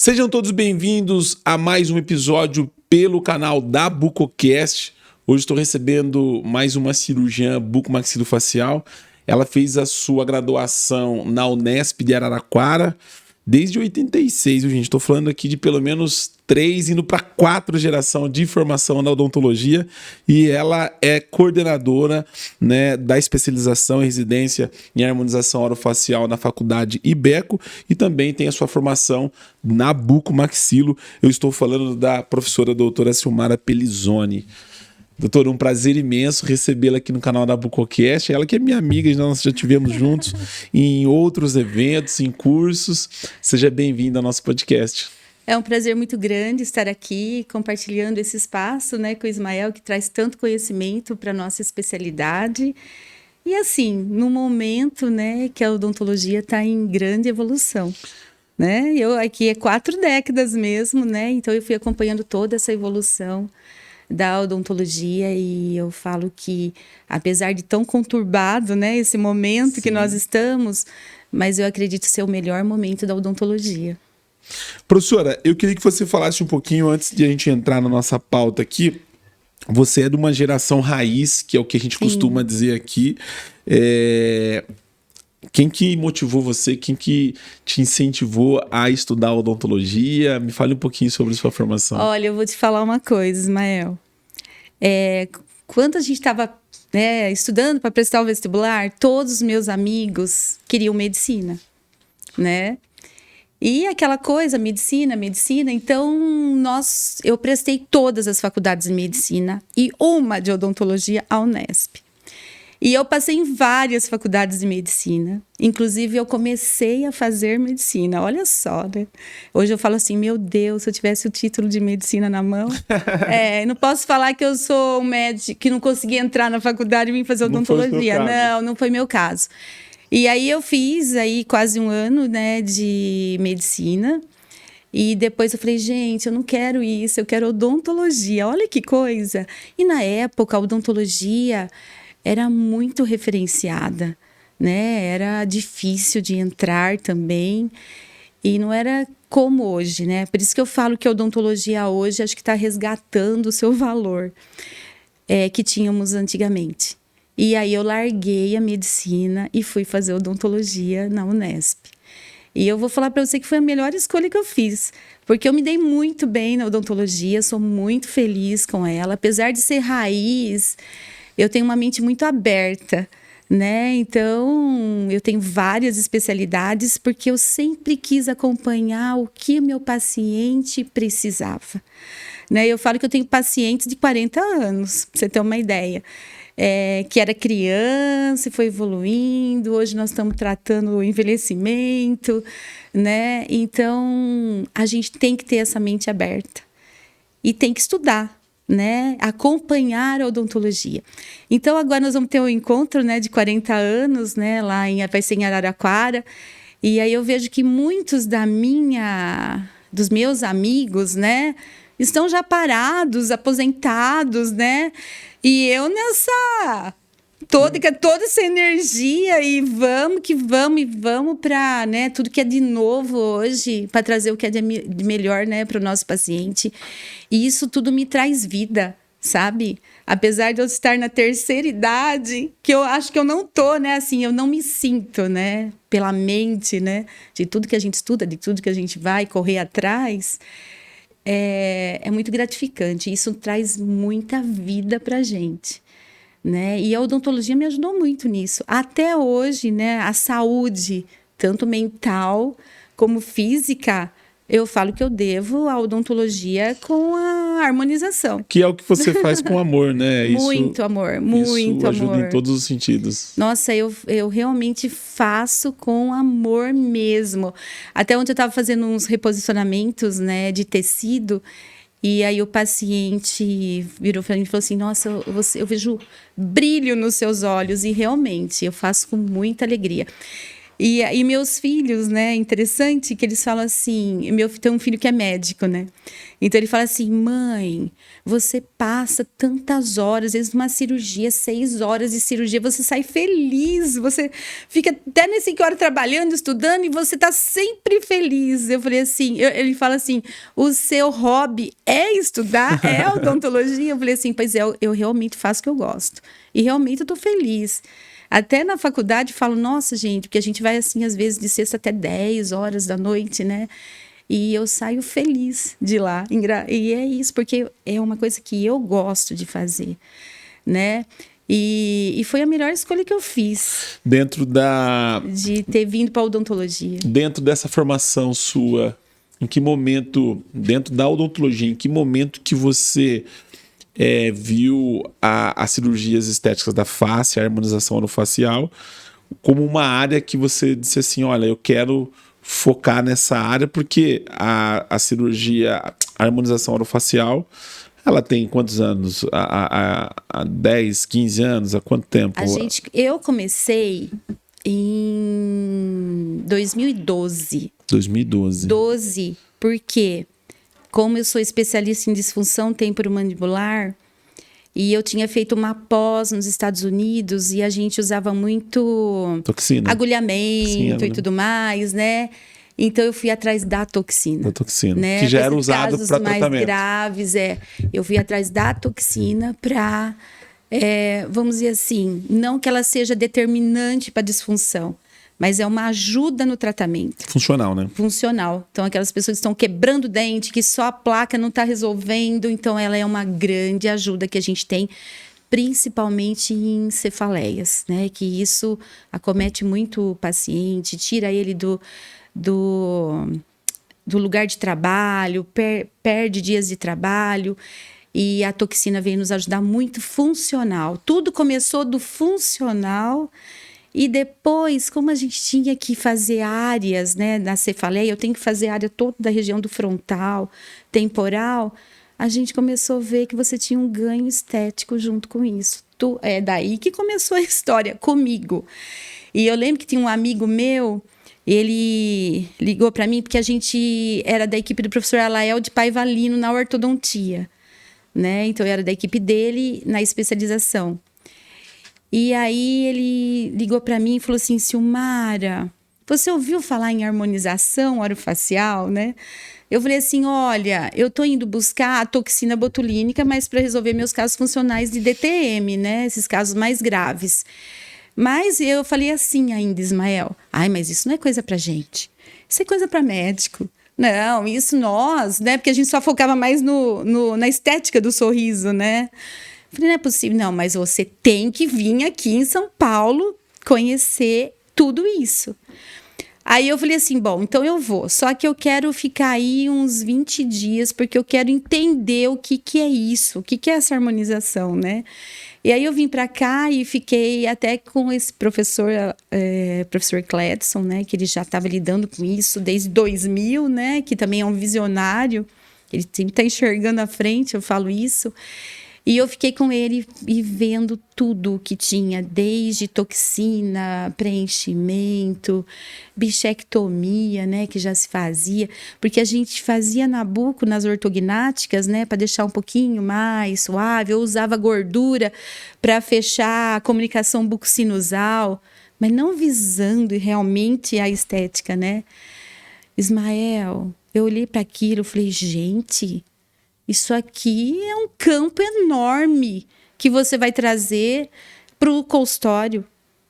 Sejam todos bem-vindos a mais um episódio pelo canal da Bucocast. Hoje estou recebendo mais uma cirurgiã bucomaxilofacial. Ela fez a sua graduação na Unesp de Araraquara desde 86, gente. Estou falando aqui de pelo menos 3, indo para 4 geração de formação na odontologia, e ela é coordenadora, né, da especialização em residência em harmonização orofacial na Faculdade Ibeco e também tem a sua formação na Bucomaxilo. Eu estou falando da professora doutora Silmara Pellizzoni. Doutora, um prazer imenso recebê-la aqui no canal da Bucocast. Ela que é minha amiga, nós já estivemos juntos em outros eventos, em cursos. Seja bem-vinda ao nosso podcast. É um prazer muito grande estar aqui compartilhando esse espaço, né, com o Ismael, que traz tanto conhecimento para a nossa especialidade. E assim, no momento, né, que a odontologia está em grande evolução, né? Eu aqui é 4 décadas mesmo, né? Então eu fui acompanhando toda essa evolução da odontologia, e eu falo que, apesar de tão conturbado, né, esse momento que nós estamos, mas eu acredito ser o melhor momento da odontologia. Professora, eu queria que você falasse um pouquinho, antes de a gente entrar na nossa pauta aqui. Você é de uma geração raiz, que é o que a gente costuma dizer aqui. Quem que motivou você? Quem que te incentivou a estudar odontologia? Me fale um pouquinho sobre a sua formação. Olha, eu vou te falar uma coisa, Ismael. Quando a gente estava, né, estudando para prestar o vestibular, todos os meus amigos queriam medicina, né? E aquela coisa, medicina, então eu prestei todas as faculdades de medicina e uma de odontologia, a Unesp. E eu passei em várias faculdades de medicina. Inclusive, eu comecei a fazer medicina. Olha só, né? Hoje eu falo assim, meu Deus, se eu tivesse o título de medicina na mão. Não posso falar que eu sou um médico que não consegui entrar na faculdade e vim fazer odontologia. Não foi meu caso. E aí eu fiz aí quase 1 ano, né, de medicina. E depois eu falei, gente, eu não quero isso, eu quero odontologia. Olha que coisa. E na época, a odontologia era muito referenciada, né? Era difícil de entrar também, e não era como hoje, né? Por isso que eu falo que a odontologia hoje acho que está resgatando o seu valor que tínhamos antigamente. E aí eu larguei a medicina e fui fazer odontologia na Unesp. E eu vou falar para você que foi a melhor escolha que eu fiz, porque eu me dei muito bem na odontologia, sou muito feliz com ela, apesar de ser raiz. Eu tenho uma mente muito aberta, né? Então, eu tenho várias especialidades porque eu sempre quis acompanhar o que o meu paciente precisava, né? Eu falo que eu tenho pacientes de 40 anos, para você ter uma ideia. Que era criança e foi evoluindo, hoje nós estamos tratando o envelhecimento, né? Então, a gente tem que ter essa mente aberta e tem que estudar, né, acompanhar a odontologia. Então agora nós vamos ter um encontro, né, de 40 anos, né, vai ser em Araraquara, e aí eu vejo que muitos dos meus amigos, né, estão já parados, aposentados, né, e eu toda essa energia, e vamos para, né, tudo que é de novo hoje, para trazer o que é de melhor, né, para o nosso paciente. E isso tudo me traz vida, sabe? Apesar de eu estar na terceira idade, que eu acho que eu não tô, né, assim, eu não me sinto, né, pela mente, né, de tudo que a gente estuda, de tudo que a gente vai correr atrás, é muito gratificante. Isso traz muita vida pra gente, né? E a odontologia me ajudou muito nisso. Até hoje, né, a saúde, tanto mental como física, eu falo que eu devo à odontologia com a harmonização. Que é o que você faz com amor, né? Muito amor, muito isso ajuda amor. Em todos os sentidos. Nossa, eu realmente faço com amor mesmo. Até ontem eu estava fazendo uns reposicionamentos, né, de tecido. E aí o paciente virou para mim e falou assim, nossa, eu vejo brilho nos seus olhos. E realmente, eu faço com muita alegria. E meus filhos, né? Interessante que eles falam assim... Tem um filho que é médico, né? Então, ele fala assim... Mãe, você passa tantas horas... Às vezes, numa cirurgia, 6 horas de cirurgia... Você sai feliz. Você fica até nesse 5 horas trabalhando, estudando... E você tá sempre feliz. Eu falei assim... Ele fala assim... O seu hobby é estudar? É odontologia? Eu falei assim... Pois é, eu realmente faço o que eu gosto. E realmente eu tô feliz. Até na faculdade falo, nossa, gente, porque a gente vai assim, às vezes, de sexta até 10 horas da noite, né? E eu saio feliz de lá. E é isso, porque é uma coisa que eu gosto de fazer, né? E foi a melhor escolha que eu fiz. Dentro da... De ter vindo para a odontologia. Dentro dessa formação sua, em que momento, dentro da odontologia, em que momento que você... viu as cirurgias estéticas da face, a harmonização orofacial, como uma área que você disse assim, olha, eu quero focar nessa área, porque a cirurgia, a harmonização orofacial, ela tem quantos anos? Há 10, 15 anos? Há quanto tempo? Eu comecei em 2012. 2012. 12, por quê? Como eu sou especialista em disfunção temporomandibular, e eu tinha feito uma pós nos Estados Unidos, e a gente usava muito toxina, agulhamento e tudo mais, né? Então, eu fui atrás da toxina. Da toxina, né? que já era usado para tratamento. Mais graves, eu fui atrás da toxina para, vamos dizer assim, não que ela seja determinante para a disfunção, mas é uma ajuda no tratamento. Funcional, né? Funcional. Então, aquelas pessoas que estão quebrando o dente, que só a placa não está resolvendo. Então, ela é uma grande ajuda que a gente tem, principalmente em cefaleias, né? Que isso acomete muito o paciente, tira ele do lugar de trabalho, perde dias de trabalho. E a toxina veio nos ajudar muito funcional. Tudo começou do funcional. E depois, como a gente tinha que fazer áreas, né, na cefaleia, eu tenho que fazer área toda da região do frontal, temporal, a gente começou a ver que você tinha um ganho estético junto com isso. É daí que começou a história comigo. E eu lembro que tinha um amigo meu, ele ligou para mim, porque a gente era da equipe do professor Alael de Paivalino na ortodontia, né? Então, eu era da equipe dele na especialização. E aí ele ligou para mim e falou assim, Silmara, você ouviu falar em harmonização orofacial, né? Eu falei assim, olha, eu tô indo buscar a toxina botulínica, mas para resolver meus casos funcionais de DTM, né? Esses casos mais graves. Mas eu falei assim ainda, Ismael, mas isso não é coisa pra gente, isso é coisa para médico. Não, isso nós, né? Porque a gente só focava mais na estética do sorriso, né? Falei, não é possível. Não, mas você tem que vir aqui em São Paulo conhecer tudo isso. Aí eu falei assim, bom, então eu vou. Só que eu quero ficar aí uns 20 dias, porque eu quero entender o que é isso, o que é essa harmonização, né? E aí eu vim para cá e fiquei até com esse professor Cledson, né? Que ele já estava lidando com isso desde 2000, né? Que também é um visionário. Ele sempre está enxergando à frente, eu falo isso. E eu fiquei com ele e vendo tudo que tinha, desde toxina, preenchimento, bichectomia, né, que já se fazia, porque a gente fazia nabuco nas ortognáticas, né, para deixar um pouquinho mais suave, eu usava gordura para fechar a comunicação bucosinusal, mas não visando realmente a estética, né? Ismael, eu olhei para aquilo e falei, gente, isso aqui é um campo enorme que você vai trazer para o consultório.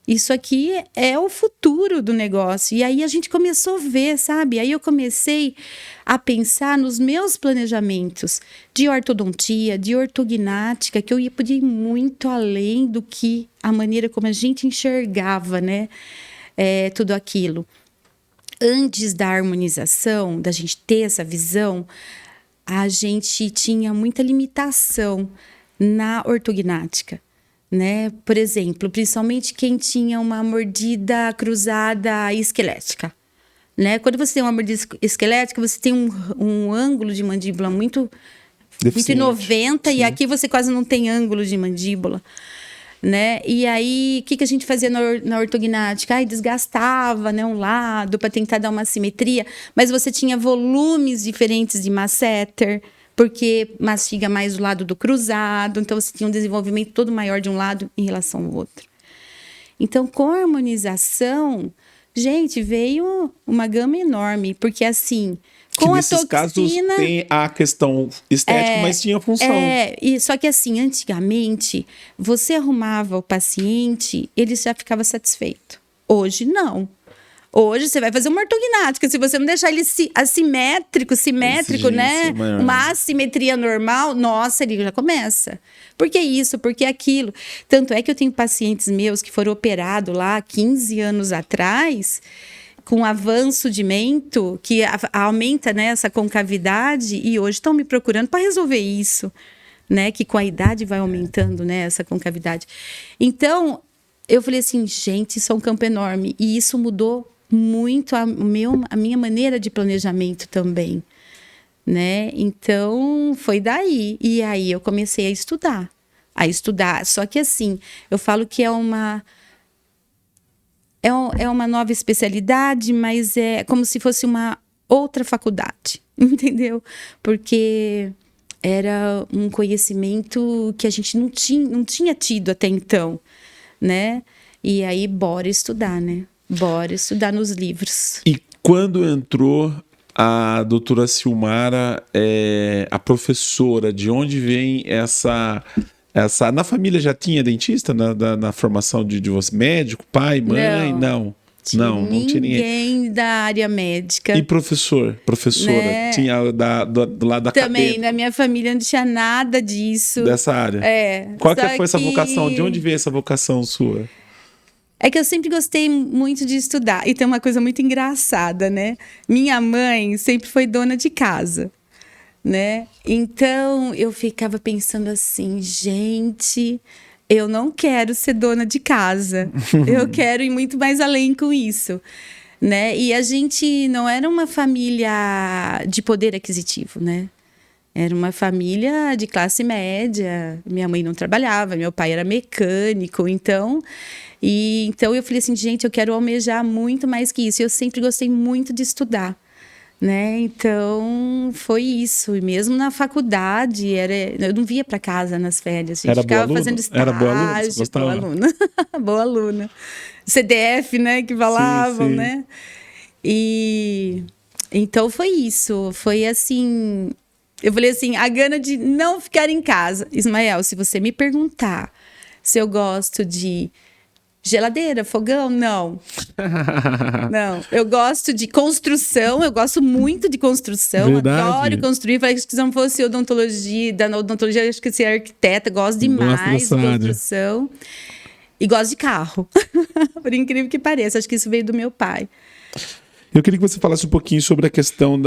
Isso aqui é o futuro do negócio. E aí a gente começou a ver, sabe? Aí eu comecei a pensar nos meus planejamentos de ortodontia, de ortognática, que eu podia ir muito além do que a maneira como a gente enxergava, né? Tudo aquilo. Antes da harmonização, da gente ter essa visão, a gente tinha muita limitação na ortognática, né? Por exemplo, principalmente quem tinha uma mordida cruzada esquelética, né? Quando você tem uma mordida esquelética, você tem um ângulo de mandíbula muito 90, e aqui você quase não tem ângulo de mandíbula. né? E aí, o que a gente fazia na ortognática? Ai, desgastava, né, um lado para tentar dar uma simetria, mas você tinha volumes diferentes de masseter, porque mastiga mais o lado do cruzado, então você tinha um desenvolvimento todo maior de um lado em relação ao outro. Então, com a harmonização, gente, veio uma gama enorme, porque assim, com a nesses casos tem a questão estética, mas tinha função. Só que assim, antigamente, você arrumava o paciente, ele já ficava satisfeito. Hoje, não. Hoje, você vai fazer uma ortognática. Se você não deixar ele simétrico, né? Uma assimetria normal, nossa, ele já começa. Por que isso? Por que aquilo? Tanto é que eu tenho pacientes meus que foram operados lá 15 anos atrás, com avanço de mento, que aumenta, né, essa concavidade, e hoje estão me procurando para resolver isso, né? Que com a idade vai aumentando, né, essa concavidade. Então, eu falei assim, gente, isso é um campo enorme. E isso mudou muito a minha maneira de planejamento também, né? Então, foi daí. E aí eu comecei a estudar. Só que assim, eu falo que é uma nova especialidade, mas é como se fosse uma outra faculdade, entendeu? Porque era um conhecimento que a gente não tinha tido até então, né? E aí, bora estudar, né? Bora estudar nos livros. E quando entrou a doutora Silmara, a professora, de onde vem essa... Na família já tinha dentista na formação de você? Médico, pai, mãe? Não tinha ninguém da área médica. E professora? Né? Tinha do lado da também, acadêmico. Na minha família não tinha nada disso. Dessa área? Qual que foi essa vocação? De onde veio essa vocação sua? É que eu sempre gostei muito de estudar. E tem uma coisa muito engraçada, né? Minha mãe sempre foi dona de casa, né? Então, eu ficava pensando assim, gente, eu não quero ser dona de casa. Eu quero ir muito mais além com isso, né? E a gente não era uma família de poder aquisitivo, né? Era uma família de classe média. Minha mãe não trabalhava, meu pai era mecânico, então eu falei assim, gente, eu quero almejar muito mais que isso. E eu sempre gostei muito de estudar, né? Então, foi isso. E mesmo na faculdade, eu não via para casa nas férias. A gente ficava fazendo estágio. Era boa aluna? Você gostava? Boa aluna. Boa aluna. CDF, né? Que falavam, sim. né? E então, foi isso. Foi assim... Eu falei assim, a gana de não ficar em casa. Ismael, se você me perguntar se eu gosto de geladeira, fogão, não. Não. Eu gosto de construção, eu gosto muito de construção. Verdade. Adoro construir. Falei que se não fosse odontologia, da odontologia, acho que ser arquiteta. Gosto demais de construção. E gosto de carro. Por incrível que pareça. Acho que isso veio do meu pai. Eu queria que você falasse um pouquinho sobre a questão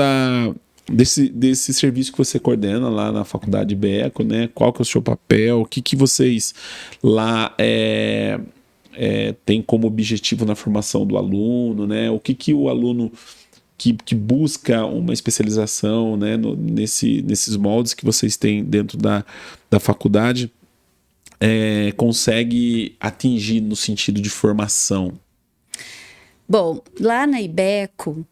desse serviço que você coordena lá na Faculdade Beco, né? Qual que é o seu papel? O que vocês lá têm como objetivo na formação do aluno, né? O que o aluno que busca uma especialização, né, nesses moldes que vocês têm dentro da faculdade consegue atingir no sentido de formação? Bom, lá na Ibeco,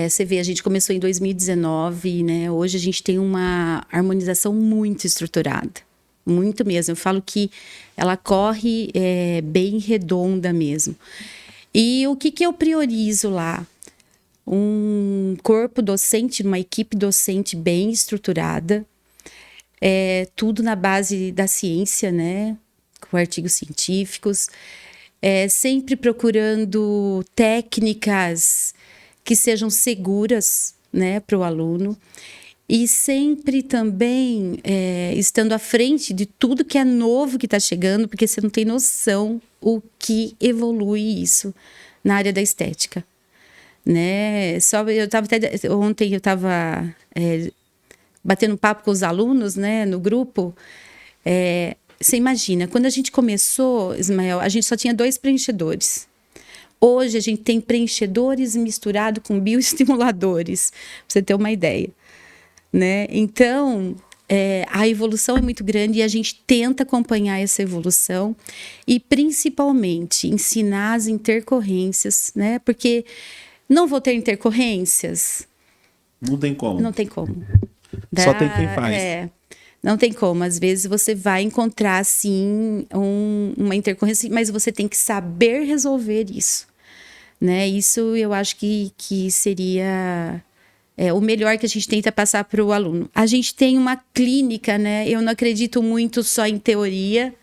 você vê, a gente começou em 2019, né? Hoje a gente tem uma harmonização muito estruturada, muito mesmo. Eu falo que ela corre bem redonda mesmo. E o que eu priorizo lá? Um corpo docente, uma equipe docente bem estruturada, tudo na base da ciência, né? Com artigos científicos, sempre procurando técnicas que sejam seguras, né, para o aluno, e sempre também estando à frente de tudo que é novo que está chegando, porque você não tem noção o que evolui isso na área da estética, né? Ontem eu estava batendo papo com os alunos, né, no grupo. Você imagina, quando a gente começou, Ismael, a gente só tinha 2 preenchedores. Hoje a gente tem preenchedores misturados com bioestimuladores, para você ter uma ideia, né? Então, a evolução é muito grande e a gente tenta acompanhar essa evolução e, principalmente, ensinar as intercorrências, né? Porque não vou ter intercorrências. Não tem como. Não tem como. Só tem quem faz. Não tem como. Às vezes você vai encontrar, sim, uma intercorrência, mas você tem que saber resolver isso. Né? Isso eu acho que seria o melhor que a gente tenta passar para o aluno. A gente tem uma clínica, né? Eu não acredito muito só em teoria,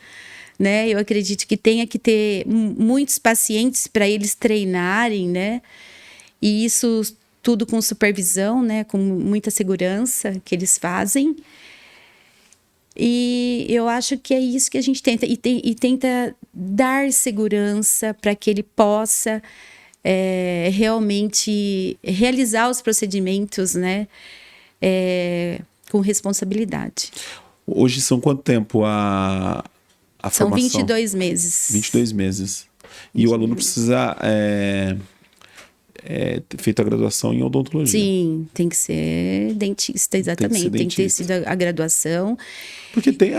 né? Eu acredito que tenha que ter muitos pacientes para eles treinarem, né? E isso tudo com supervisão, né? Com muita segurança que eles fazem. E eu acho que é isso que a gente tenta. E tenta dar segurança para que ele possa realmente realizar os procedimentos, né? Com responsabilidade. Hoje são quanto tempo a São formação? 22 meses. 22 meses. E o aluno precisa ter feito a graduação em odontologia. Sim, tem que ser dentista, exatamente. Tem que ter sido a graduação. Porque tem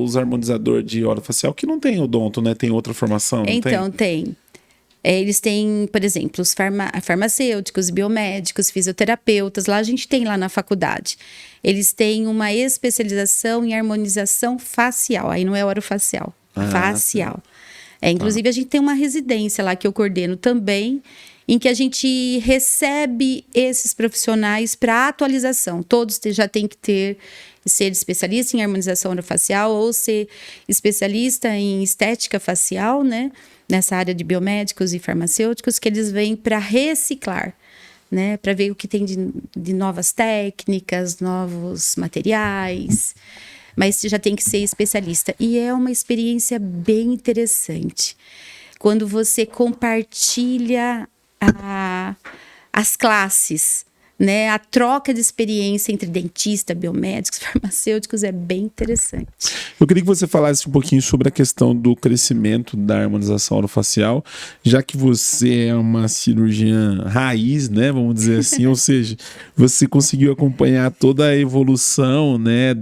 os harmonizadores de orofacial que não tem odonto, né? Tem outra formação, não então, tem. Eles têm, por exemplo, os farmacêuticos, biomédicos, fisioterapeutas. Lá a gente tem lá na faculdade. Eles têm uma especialização em harmonização facial. Aí não é orofacial, facial. Inclusive, a gente tem uma residência lá que eu coordeno também, em que a gente recebe esses profissionais para atualização. Todos já têm que ser especialista em harmonização orofacial ou ser especialista em estética facial, né? Nessa área de biomédicos e farmacêuticos, que eles vêm para reciclar, né? Para ver o que tem de novas técnicas, novos materiais. Mas já tem que ser especialista. E é uma experiência bem interessante. Quando você compartilha as classes, né? A troca de experiência entre dentistas, biomédicos, farmacêuticos é bem interessante. Eu queria que você falasse um pouquinho sobre a questão do crescimento da harmonização orofacial, já que você é uma cirurgiã raiz, né? Vamos dizer assim, ou seja, você conseguiu acompanhar toda a evolução, né,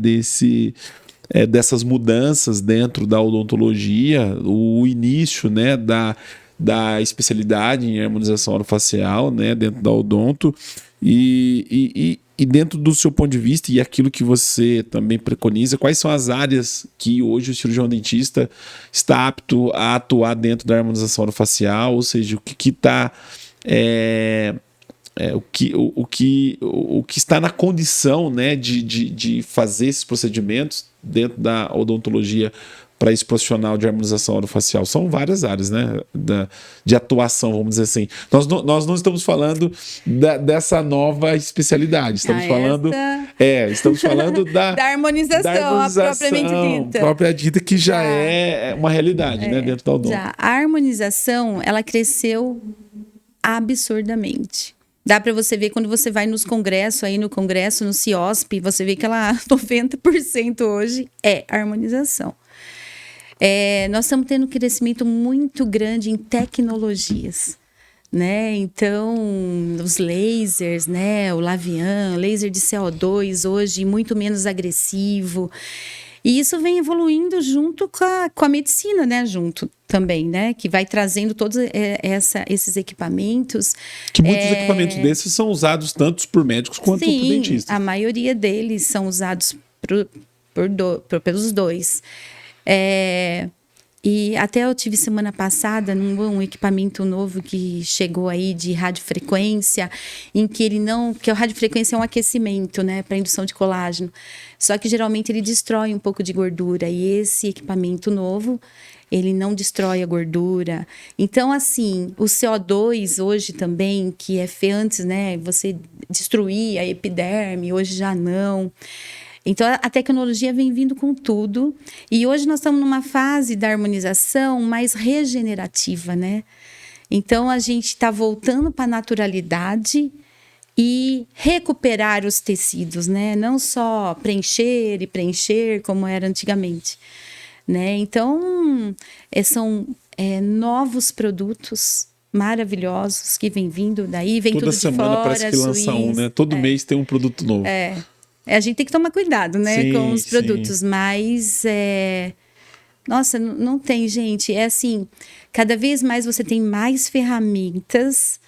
dessas mudanças dentro da odontologia, o início, né, da especialidade em harmonização orofacial, né, dentro da odonto. E dentro do seu ponto de vista e aquilo que você também preconiza, quais são as áreas que hoje o cirurgião dentista está apto a atuar dentro da harmonização orofacial, ou seja, o que está o que está na condição, né, de fazer esses procedimentos dentro da odontologia para esse profissional de harmonização orofacial. São várias áreas, né, de atuação, vamos dizer assim. Nós não estamos falando dessa nova especialidade. Estamos falando da harmonização propriamente dita. Própria dita, que já é uma realidade, né, dentro da odonto. Já. A harmonização, ela cresceu absurdamente. Dá para você ver quando você vai nos congressos, aí no congresso, no CIOSP, você vê que ela 90% hoje é harmonização. Nós estamos tendo um crescimento muito grande em tecnologias, né? Então, os lasers, né? O Lavian, laser de CO2 hoje muito menos agressivo. E isso vem evoluindo junto com a medicina, né? Junto também, né? Que vai trazendo todos esses equipamentos. Que muitos equipamentos desses são usados tanto por médicos quanto por dentistas. A maioria deles são usados pelos dois. E até eu tive semana passada um equipamento novo que chegou aí de radiofrequência, em que que a radiofrequência é um aquecimento, né, para indução de colágeno. Só que geralmente ele destrói um pouco de gordura, e esse equipamento novo, ele não destrói a gordura. Então, assim, o CO2 hoje também, que antes, né, você destruía a epiderme, hoje já não. Então, a tecnologia vem vindo com tudo. E hoje nós estamos numa fase da harmonização mais regenerativa, né? Então, a gente está voltando para a naturalidade e recuperar os tecidos, né? Não só preencher e preencher, como era antigamente, né? Então, são novos produtos maravilhosos que vem vindo daí, vem toda tudo de fora. Toda semana parece que lança um, né? Todo mês tem um produto novo. A gente tem que tomar cuidado, né, Sim, com os sim. produtos, mas nossa, não tem, gente. É assim, cada vez mais você tem mais ferramentas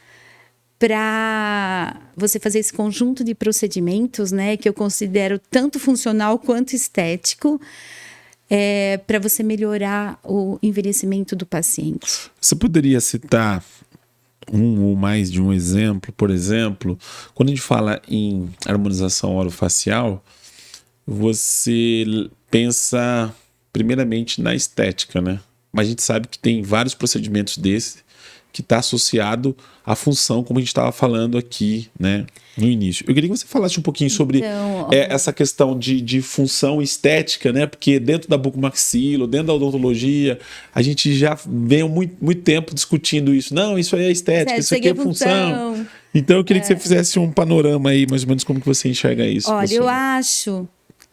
para você fazer esse conjunto de procedimentos, né, que eu considero tanto funcional quanto estético, para você melhorar o envelhecimento do paciente. Você poderia citar um ou mais de um exemplo? Por exemplo, quando a gente fala em harmonização orofacial, você pensa primeiramente na estética, né? Mas a gente sabe que tem vários procedimentos desses que está associado à função, como a gente estava falando aqui, né, no início. Eu queria que você falasse um pouquinho sobre essa questão de função estética, né? Porque dentro da bucomaxilo, dentro da odontologia, a gente já vem muito tempo discutindo isso. Não, isso aí é estética, isso aqui é função. Então eu queria que você fizesse um panorama aí, mais ou menos, como que você enxerga isso. Olha, eu acho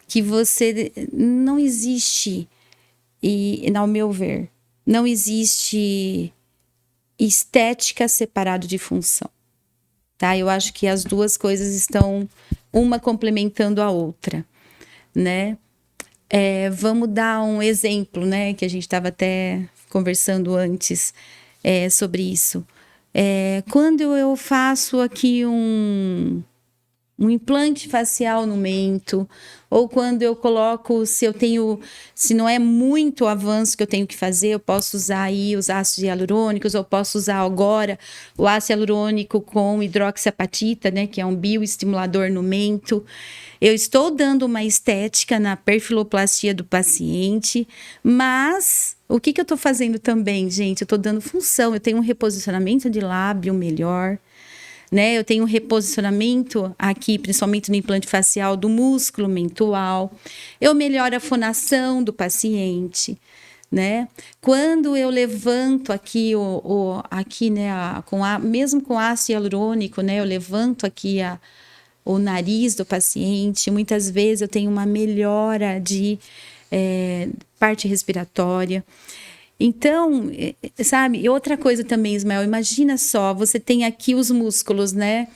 que você não existe, e ao meu ver, não existe estética separado de função, tá? Eu acho que as duas coisas estão uma complementando a outra, né? Vamos dar um exemplo, né? Que a gente estava até conversando antes sobre isso. Quando eu faço aqui um implante facial no mento, ou quando eu coloco, se não é muito avanço que eu tenho que fazer, eu posso usar aí os ácidos hialurônicos, ou posso usar agora o ácido hialurônico com hidroxiapatita, né, que é um bioestimulador no mento. Eu estou dando uma estética na perfiloplastia do paciente, mas o que eu estou fazendo também, gente? Eu estou dando função, eu tenho um reposicionamento de lábio melhor, né? Eu tenho um reposicionamento aqui, principalmente no implante facial, do músculo mentual. Eu melhoro a fonação do paciente, né? Quando eu levanto aqui, aqui, né, mesmo com ácido hialurônico, né, eu levanto aqui o nariz do paciente, muitas vezes eu tenho uma melhora de parte respiratória. Então, sabe, e outra coisa também, Ismael, imagina só, você tem aqui os músculos, né?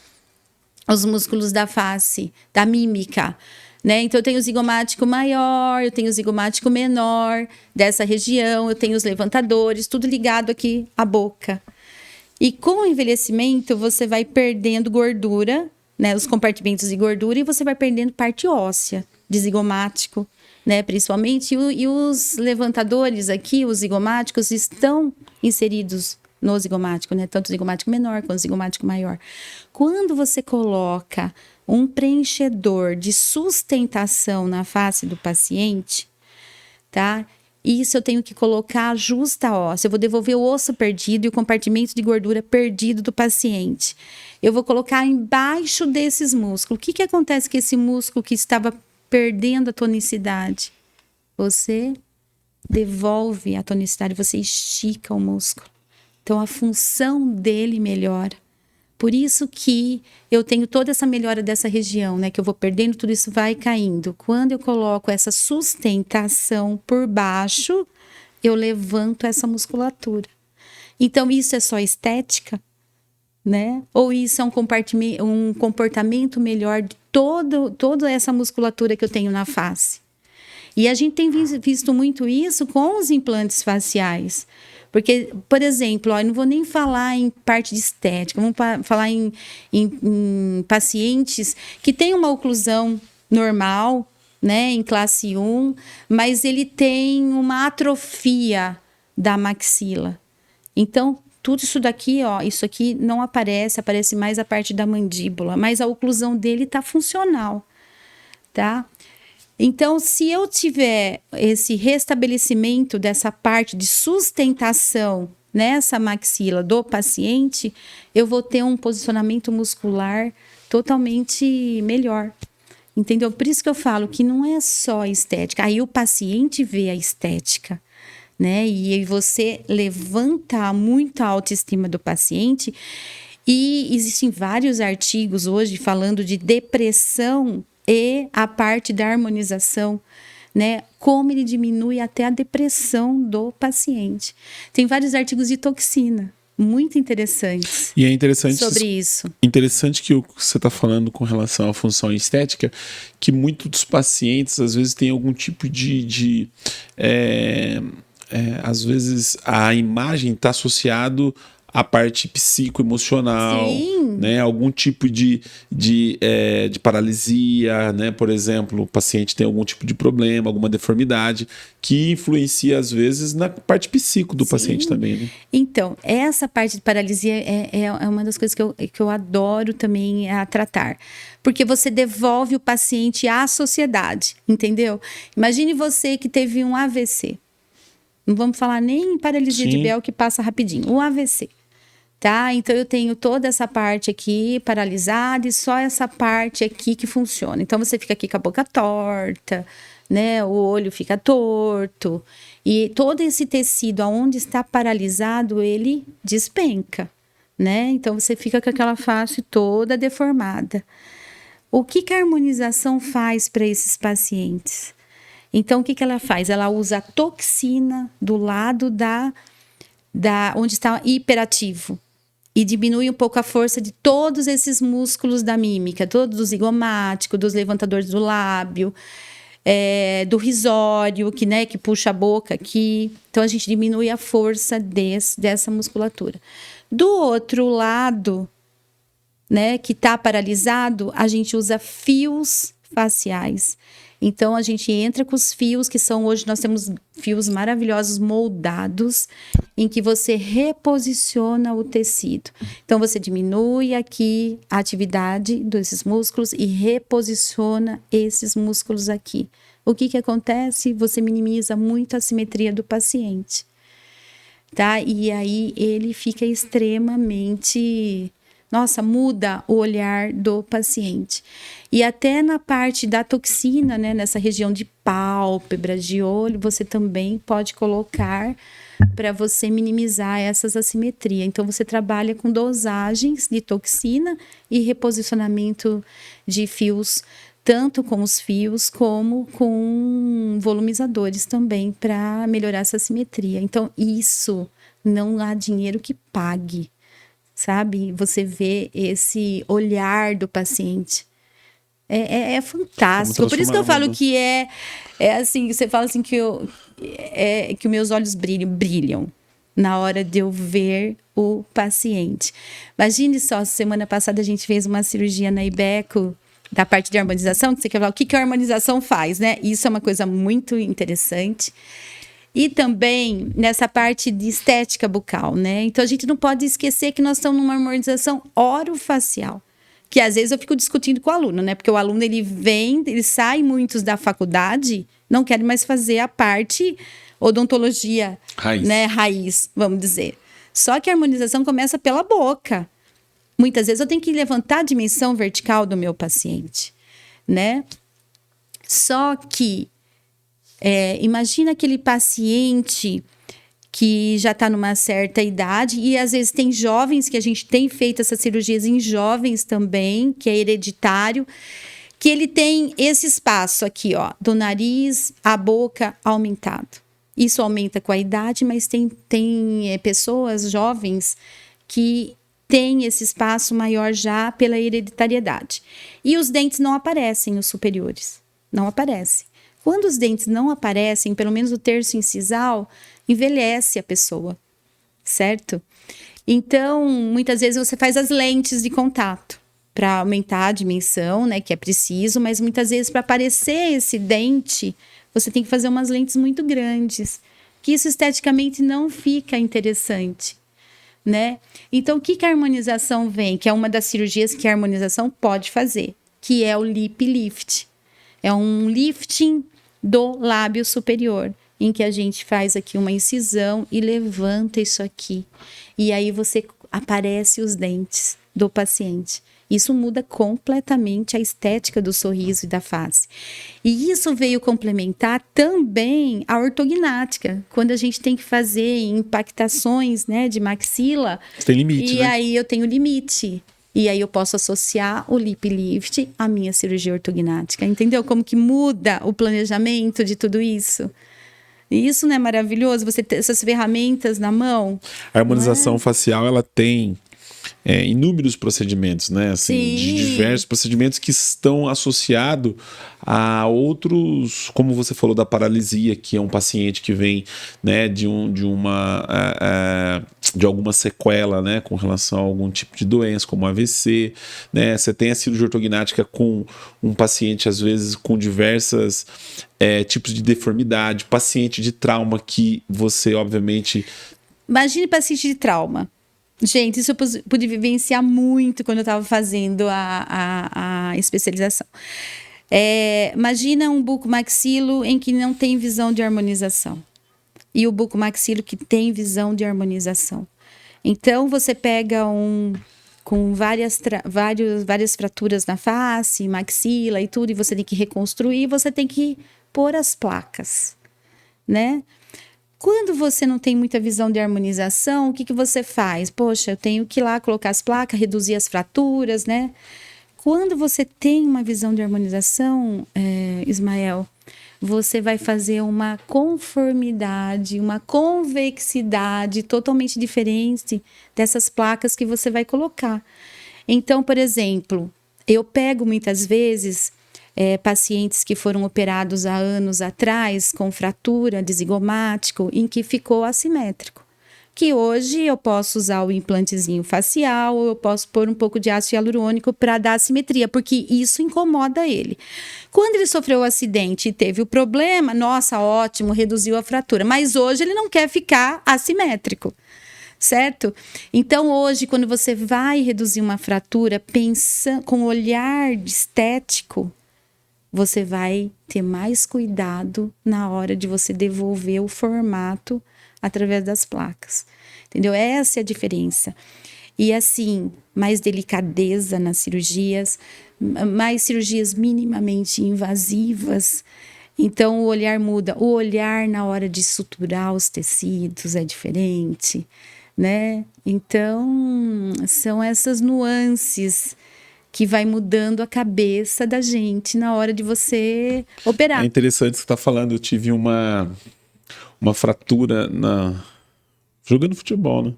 Os músculos da face, da mímica, né? Então, eu tenho o zigomático maior, eu tenho o zigomático menor dessa região, eu tenho os levantadores, tudo ligado aqui à boca. E com o envelhecimento, você vai perdendo gordura, né? Os compartimentos de gordura, e você vai perdendo parte óssea de zigomático, né, principalmente, e os levantadores aqui, os zigomáticos, estão inseridos no zigomático, né, tanto o zigomático menor quanto o zigomático maior. Quando você coloca um preenchedor de sustentação na face do paciente, tá? Isso eu tenho que colocar a justa óssea. Eu vou devolver o osso perdido e o compartimento de gordura perdido do paciente. Eu vou colocar embaixo desses músculos. O que acontece com esse músculo que estava perdendo a tonicidade? Você devolve a tonicidade, você estica o músculo. Então, a função dele melhora. Por isso que eu tenho toda essa melhora dessa região, né? Que eu vou perdendo, tudo isso vai caindo. Quando eu coloco essa sustentação por baixo, eu levanto essa musculatura. Então, isso é só estética, né? Ou isso é um comportamento melhor de toda essa musculatura que eu tenho na face. E a gente tem visto muito isso com os implantes faciais. Porque, por exemplo, eu não vou nem falar em parte de estética, vamos falar em pacientes que têm uma oclusão normal, né, em classe 1, mas ele tem uma atrofia da maxila. Então, tudo isso daqui, ó, isso aqui não aparece mais a parte da mandíbula, mas a oclusão dele está funcional, tá? Então, se eu tiver esse restabelecimento dessa parte de sustentação nessa maxila do paciente, eu vou ter um posicionamento muscular totalmente melhor. Entendeu? Por isso que eu falo que não é só estética. Aí o paciente vê a estética, né? E você levanta muito a autoestima do paciente. E existem vários artigos hoje falando de depressão e a parte da harmonização, né? Como ele diminui até a depressão do paciente. Tem vários artigos de toxina, muito interessantes E é interessante sobre isso. Interessante que você está falando com relação à função estética, que muitos dos pacientes às vezes têm algum tipo às vezes a imagem está associado à parte psicoemocional, Sim. né? Algum tipo de paralisia, né? Por exemplo, o paciente tem algum tipo de problema, alguma deformidade, que influencia às vezes na parte psíquica do paciente também, né? Então, essa parte de paralisia é uma das coisas que eu adoro também a tratar. Porque você devolve o paciente à sociedade, entendeu? Imagine você que teve um AVC. Não vamos falar nem em paralisia de Bell, que passa rapidinho. Um AVC. Tá? Então, eu tenho toda essa parte aqui paralisada e só essa parte aqui que funciona. Então, você fica aqui com a boca torta, né? O olho fica torto. E todo esse tecido, aonde está paralisado, ele despenca, né? Então, você fica com aquela face toda deformada. O que a harmonização faz para esses pacientes? Então, o que ela faz? Ela usa a toxina do lado onde está hiperativo. E diminui um pouco a força de todos esses músculos da mímica, todos do zigomático, dos levantadores do lábio, do risório, que puxa a boca aqui. Então, a gente diminui a força dessa musculatura. Do outro lado, né, que está paralisado, a gente usa fios faciais. Então, a gente entra com os fios, que são hoje, nós temos fios maravilhosos moldados, em que você reposiciona o tecido. Então, você diminui aqui a atividade desses músculos e reposiciona esses músculos aqui. O que acontece? Você minimiza muito a simetria do paciente. Tá? E aí, ele fica extremamente... Nossa, muda o olhar do paciente. E até na parte da toxina, né, nessa região de pálpebra, de olho, você também pode colocar para você minimizar essas assimetrias. Então, você trabalha com dosagens de toxina e reposicionamento de fios, tanto com os fios como com volumizadores também, para melhorar essa simetria. Então, isso não há dinheiro que pague. Sabe? Você vê esse olhar do paciente. É fantástico. Por isso que eu falo que é assim, você fala assim que os meus olhos brilham na hora de eu ver o paciente. Imagine só, semana passada a gente fez uma cirurgia na Ibeco, da parte de harmonização, que você quer falar o que a harmonização faz, né? Isso é uma coisa muito interessante. E também nessa parte de estética bucal, né? Então, a gente não pode esquecer que nós estamos numa harmonização orofacial. Que às vezes eu fico discutindo com o aluno, né? Porque o aluno, ele sai muitos da faculdade, não querem mais fazer a parte odontologia, raiz, né? Raiz, vamos dizer. Só que a harmonização começa pela boca. Muitas vezes eu tenho que levantar a dimensão vertical do meu paciente, né? Só que imagina aquele paciente que já está numa certa idade, e às vezes tem jovens, que a gente tem feito essas cirurgias em jovens também, que é hereditário, que ele tem esse espaço aqui, ó, do nariz à boca aumentado. Isso aumenta com a idade, mas tem pessoas jovens que têm esse espaço maior já pela hereditariedade. E os dentes não aparecem, os superiores, não aparecem. Quando os dentes não aparecem, pelo menos o terço incisal, envelhece a pessoa, certo? Então, muitas vezes você faz as lentes de contato para aumentar a dimensão, né, que é preciso, mas muitas vezes para aparecer esse dente, você tem que fazer umas lentes muito grandes, que isso esteticamente não fica interessante, né? Então, o que a harmonização vem? Que é uma das cirurgias que a harmonização pode fazer, que é o lip lift. É um lifting do lábio superior, em que a gente faz aqui uma incisão e levanta isso aqui. E aí aparece os dentes do paciente. Isso muda completamente a estética do sorriso e da face. E isso veio complementar também a ortognática, quando a gente tem que fazer impactações, né, de maxila. Você tem limite, né? Aí eu tenho limite. E aí eu posso associar o lip lift à minha cirurgia ortognática. Entendeu como que muda o planejamento de tudo isso? E isso não é maravilhoso? Você ter essas ferramentas na mão? A harmonização facial, ela tem inúmeros procedimentos, né? Assim, de diversos procedimentos que estão associados a outros, como você falou da paralisia, que é um paciente que vem, né, de alguma sequela, né, com relação a algum tipo de doença, como AVC, né? Você tem a cirurgia ortognática com um paciente, às vezes, com diversas tipos de deformidade, paciente de trauma que você, obviamente... Imagine paciente de trauma. Gente, isso eu pude vivenciar muito quando eu estava fazendo a especialização. Imagina um bucomaxilo em que não tem visão de harmonização. E o bucomaxilo que tem visão de harmonização. Então, você pega com várias fraturas na face, maxila e tudo, e você tem que reconstruir, você tem que pôr as placas, né? Quando você não tem muita visão de harmonização, o que você faz? Poxa, eu tenho que ir lá colocar as placas, reduzir as fraturas, né? Quando você tem uma visão de harmonização, Ismael, você vai fazer uma conformidade, uma convexidade totalmente diferente dessas placas que você vai colocar. Então, por exemplo, eu pego muitas vezes... pacientes que foram operados há anos atrás com fratura de zigomático em que ficou assimétrico. Que hoje eu posso usar o implantezinho facial ou eu posso pôr um pouco de ácido hialurônico para dar assimetria, porque isso incomoda ele. Quando ele sofreu o acidente e teve o problema, nossa, ótimo, reduziu a fratura. Mas hoje ele não quer ficar assimétrico. Certo? Então, hoje, quando você vai reduzir uma fratura, pensa com olhar estético, você vai ter mais cuidado na hora de você devolver o formato através das placas. Entendeu? Essa é a diferença. E assim, mais delicadeza nas cirurgias, mais cirurgias minimamente invasivas. Então, o olhar muda. O olhar na hora de suturar os tecidos é diferente, né? Então, são essas nuances que vai mudando a cabeça da gente na hora de você operar. É interessante você estar falando. Eu tive uma fratura jogando futebol, né?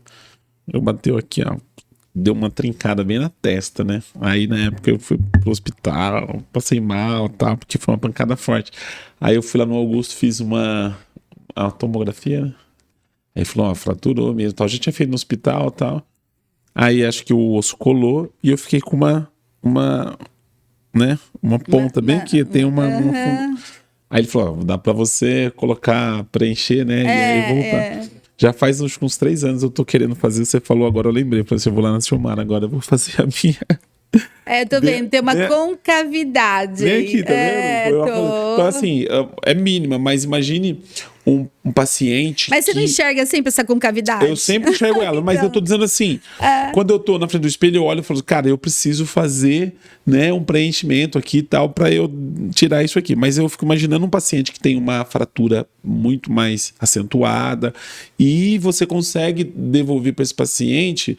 Eu bateu aqui, ó, deu uma trincada bem na testa, né? Aí na época eu fui pro hospital, passei mal, tal, porque foi uma pancada forte. Aí eu fui lá no Augusto, fiz uma tomografia, né? Aí falou, ó, fraturou mesmo, tal. Já tinha feito no hospital, tal. Aí acho que o osso colou e eu fiquei com uma ponta bem aqui, tem uma Aí ele falou, ó, dá pra você colocar, preencher, né, e aí voltar. Já faz uns 3 anos eu tô querendo fazer, você falou agora, eu lembrei, falei assim, eu vou lá na Silmar agora, eu vou fazer a minha. Tô vendo, tem uma concavidade. Vem aqui, tá vendo? Então assim, é mínima, mas imagine um paciente. Mas você não enxerga sempre essa concavidade? Eu sempre enxergo ela, mas eu tô dizendo assim, quando eu tô na frente do espelho, eu olho e falo, cara, eu preciso fazer, né, um preenchimento aqui e tal, pra eu tirar isso aqui. Mas eu fico imaginando um paciente que tem uma fratura muito mais acentuada e você consegue devolver para esse paciente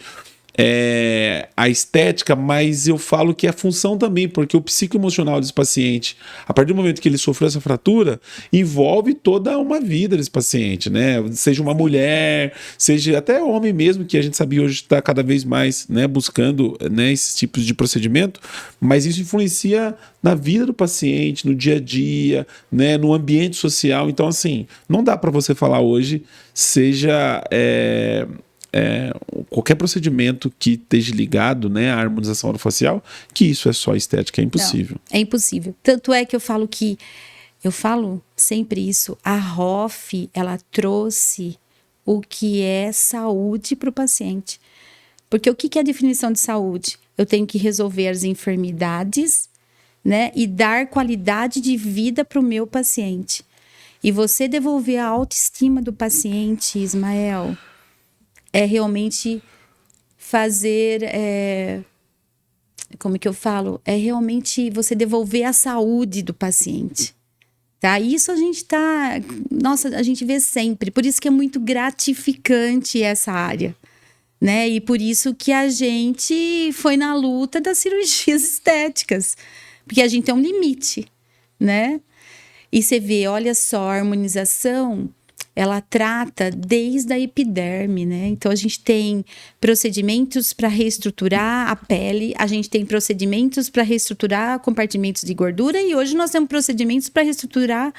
a estética, mas eu falo que é a função também, porque o psicoemocional desse paciente, a partir do momento que ele sofreu essa fratura, envolve toda uma vida desse paciente, né? Seja uma mulher, seja até homem mesmo, que a gente sabia hoje está cada vez mais, né, buscando, né, esses tipos de procedimento, mas isso influencia na vida do paciente, no dia a dia, né, no ambiente social. Então, assim, não dá para você falar hoje, seja qualquer procedimento que esteja ligado, né, à harmonização orofacial, que isso é só estética, é impossível. Não, é impossível. Tanto é que eu falo sempre isso, a ROF, ela trouxe o que é saúde para o paciente. Porque o que é a definição de saúde? Eu tenho que resolver as enfermidades, né, e dar qualidade de vida para o meu paciente. E você devolver a autoestima do paciente, Ismael, é realmente fazer, como que eu falo? É realmente você devolver a saúde do paciente, tá? Isso a gente a gente vê sempre, por isso que é muito gratificante essa área, né? E por isso que a gente foi na luta das cirurgias estéticas, porque a gente tem um limite, né? E você vê, olha só, a harmonização, ela trata desde a epiderme, né? Então, a gente tem procedimentos para reestruturar a pele, a gente tem procedimentos para reestruturar compartimentos de gordura e hoje nós temos procedimentos para reestruturar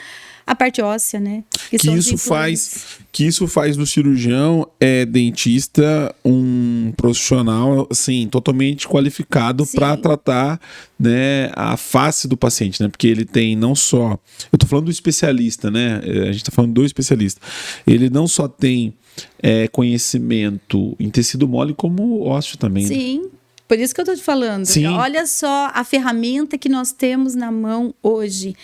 a parte óssea, né? Que isso faz do cirurgião dentista um profissional assim totalmente qualificado para tratar, né, a face do paciente, né? Porque ele tem não só, eu tô falando do especialista, né? A gente tá falando do especialista. Ele não só tem conhecimento em tecido mole como ósseo também. Sim. Né? Por isso que eu tô te falando. Sim. Olha só a ferramenta que nós temos na mão hoje.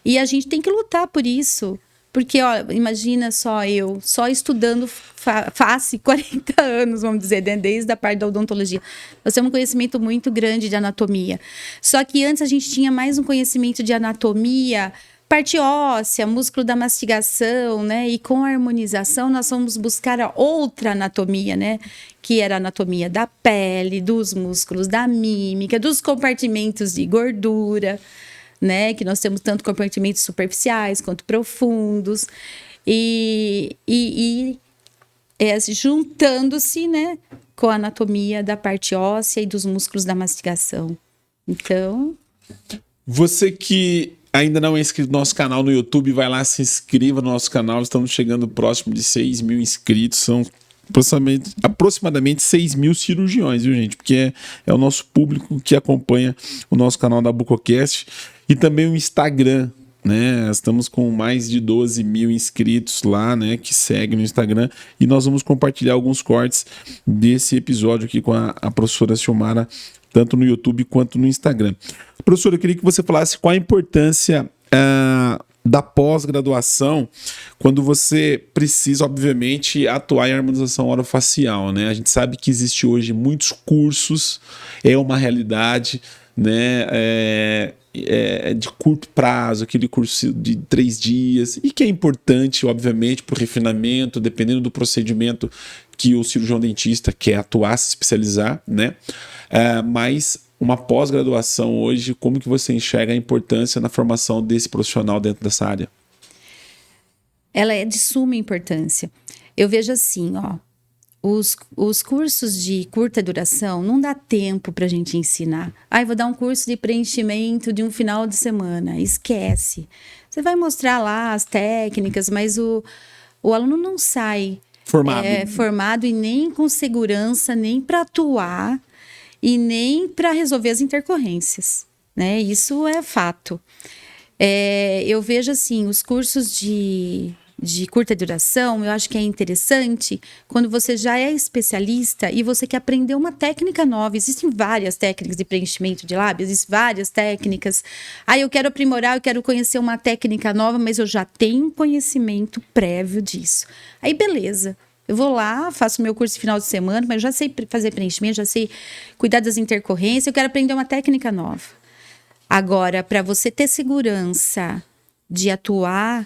E a gente tem que lutar por isso. Porque, ó, imagina só eu, só estudando face 40 anos, vamos dizer, né? Desde a parte da odontologia. Nós temos um conhecimento muito grande de anatomia. Só que antes a gente tinha mais um conhecimento de anatomia, parte óssea, músculo da mastigação, né? E com a harmonização nós vamos buscar a outra anatomia, né? Que era a anatomia da pele, dos músculos, da mímica, dos compartimentos de gordura, né, que nós temos tanto compartimentos superficiais quanto profundos, e juntando-se, né, com a anatomia da parte óssea e dos músculos da mastigação. Então... Você que ainda não é inscrito no nosso canal no YouTube, vai lá, se inscreva no nosso canal, estamos chegando próximo de 6 mil inscritos, são aproximadamente 6 mil cirurgiões, viu, gente? Porque é o nosso público que acompanha o nosso canal da Bucocast e também o Instagram, né? Estamos com mais de 12 mil inscritos lá, né? Que seguem no Instagram e nós vamos compartilhar alguns cortes desse episódio aqui com a professora Silmara, tanto no YouTube quanto no Instagram. Professora, eu queria que você falasse qual a importância da pós-graduação, quando você precisa, obviamente, atuar em harmonização orofacial, né? A gente sabe que existe hoje muitos cursos, é uma realidade, né? De curto prazo, aquele curso de 3 dias, e que é importante, obviamente, para o refinamento, dependendo do procedimento que o cirurgião dentista quer atuar, se especializar, né? Mas uma pós-graduação hoje, como que você enxerga a importância na formação desse profissional dentro dessa área? Ela é de suma importância. Eu vejo assim, ó, os cursos de curta duração, não dá tempo para a gente ensinar. Eu vou dar um curso de preenchimento de um final de semana. Esquece. Você vai mostrar lá as técnicas, mas o aluno não sai formado e nem com segurança, nem para atuar e nem para resolver as intercorrências, né? Isso é fato. Eu vejo assim, os cursos de curta duração, eu acho que é interessante quando você já é especialista e você quer aprender uma técnica nova. Existem várias técnicas de preenchimento de lábios, existem várias técnicas. Eu quero aprimorar, eu quero conhecer uma técnica nova, mas eu já tenho conhecimento prévio disso. Aí, beleza. Eu vou lá, faço meu curso de final de semana, mas eu já sei fazer preenchimento, já sei cuidar das intercorrências, eu quero aprender uma técnica nova. Agora, para você ter segurança de atuar,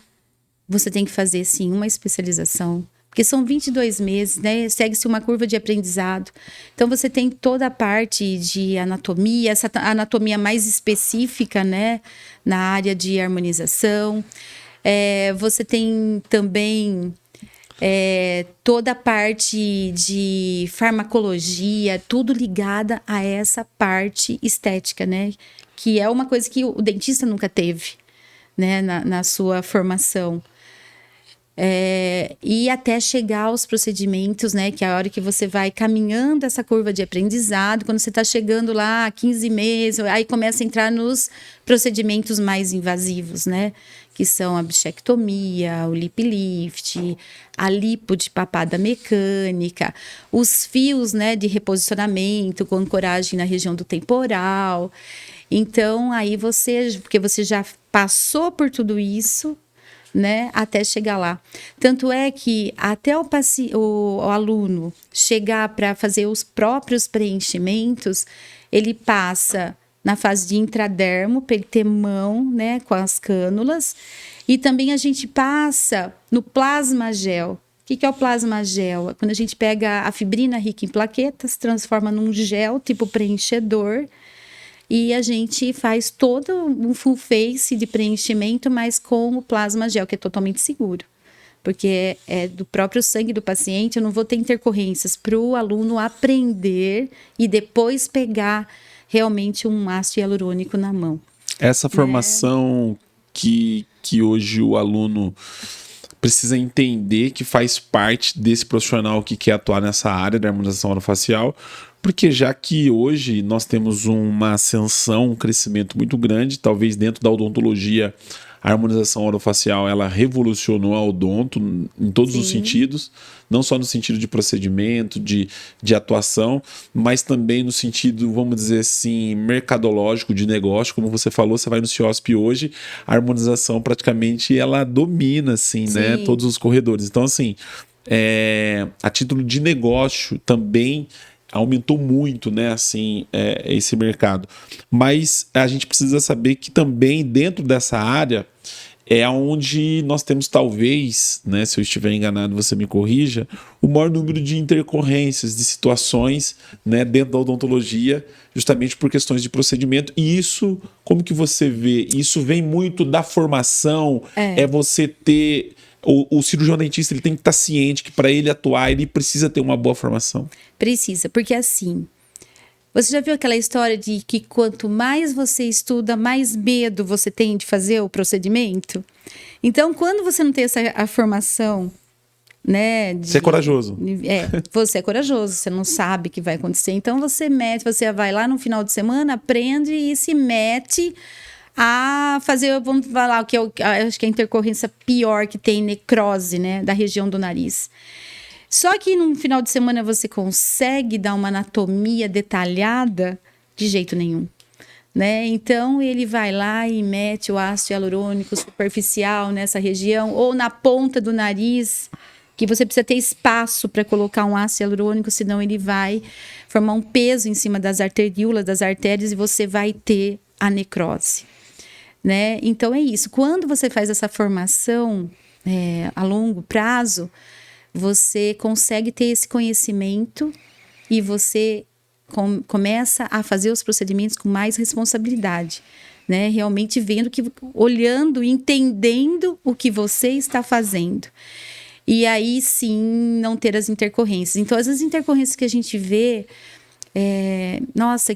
você tem que fazer, sim, uma especialização. Porque são 22 meses, né? Segue-se uma curva de aprendizado. Então, você tem toda a parte de anatomia, essa anatomia mais específica, né? Na área de harmonização. Você tem também... toda a parte de farmacologia, tudo ligada a essa parte estética, né? Que é uma coisa que o dentista nunca teve, né? Na sua formação. E até chegar aos procedimentos, né? Que é a hora que você vai caminhando essa curva de aprendizado, quando você está chegando lá 15 meses, aí começa a entrar nos procedimentos mais invasivos, né? Que são a bichectomia, o lip lift, a lipo de papada mecânica, os fios, né, de reposicionamento com ancoragem na região do temporal. Então, aí porque você já passou por tudo isso, né, até chegar lá. Tanto é que até o aluno chegar para fazer os próprios preenchimentos, ele passa na fase de intradermo, para ele ter mão, né, com as cânulas. E também a gente passa no plasma gel. O que é o plasma gel? É quando a gente pega a fibrina rica em plaquetas, transforma num gel tipo preenchedor, e a gente faz todo um full face de preenchimento, mas com o plasma gel, que é totalmente seguro, porque é do próprio sangue do paciente, eu não vou ter intercorrências para o aluno aprender e depois pegar realmente um ácido hialurônico na mão. Essa formação que hoje o aluno precisa entender que faz parte desse profissional que quer atuar nessa área da harmonização orofacial, porque já que hoje nós temos uma ascensão, um crescimento muito grande, talvez dentro da odontologia, a harmonização orofacial ela revolucionou a odonto em todos os sentidos, não só no sentido de procedimento, de atuação, mas também no sentido, vamos dizer assim, mercadológico, de negócio. Como você falou, você vai no CIOSP hoje, a harmonização praticamente ela domina assim, né, todos os corredores. Então, assim, a título de negócio também aumentou muito, né, assim, esse mercado. Mas a gente precisa saber que também dentro dessa área é onde nós temos talvez, né, se eu estiver enganado, você me corrija, o maior número de intercorrências, de situações, né, dentro da odontologia, justamente por questões de procedimento. E isso, como que você vê? Isso vem muito da formação, é você ter... O cirurgião dentista ele tem que estar ciente que para ele atuar, ele precisa ter uma boa formação. Precisa, porque assim, você já viu aquela história de que quanto mais você estuda, mais medo você tem de fazer o procedimento? Então, quando você não tem a formação, né? Você é corajoso. Você é corajoso, você não sabe o que vai acontecer. Então, você vai lá no final de semana, aprende e se mete a fazer, vamos falar, o que acho que é a intercorrência pior que tem, necrose, né? Da região do nariz. Só que no final de semana você consegue dar uma anatomia detalhada? De jeito nenhum, né? Então, ele vai lá e mete o ácido hialurônico superficial nessa região, ou na ponta do nariz, que você precisa ter espaço para colocar um ácido hialurônico, senão ele vai formar um peso em cima das arteríolas, das artérias, e você vai ter a necrose, né? Então, é isso. Quando você faz essa formação a longo prazo, você consegue ter esse conhecimento e você começa a fazer os procedimentos com mais responsabilidade, né? Realmente vendo, olhando, entendendo o que você está fazendo. E aí sim não ter as intercorrências. Então, as intercorrências que a gente vê,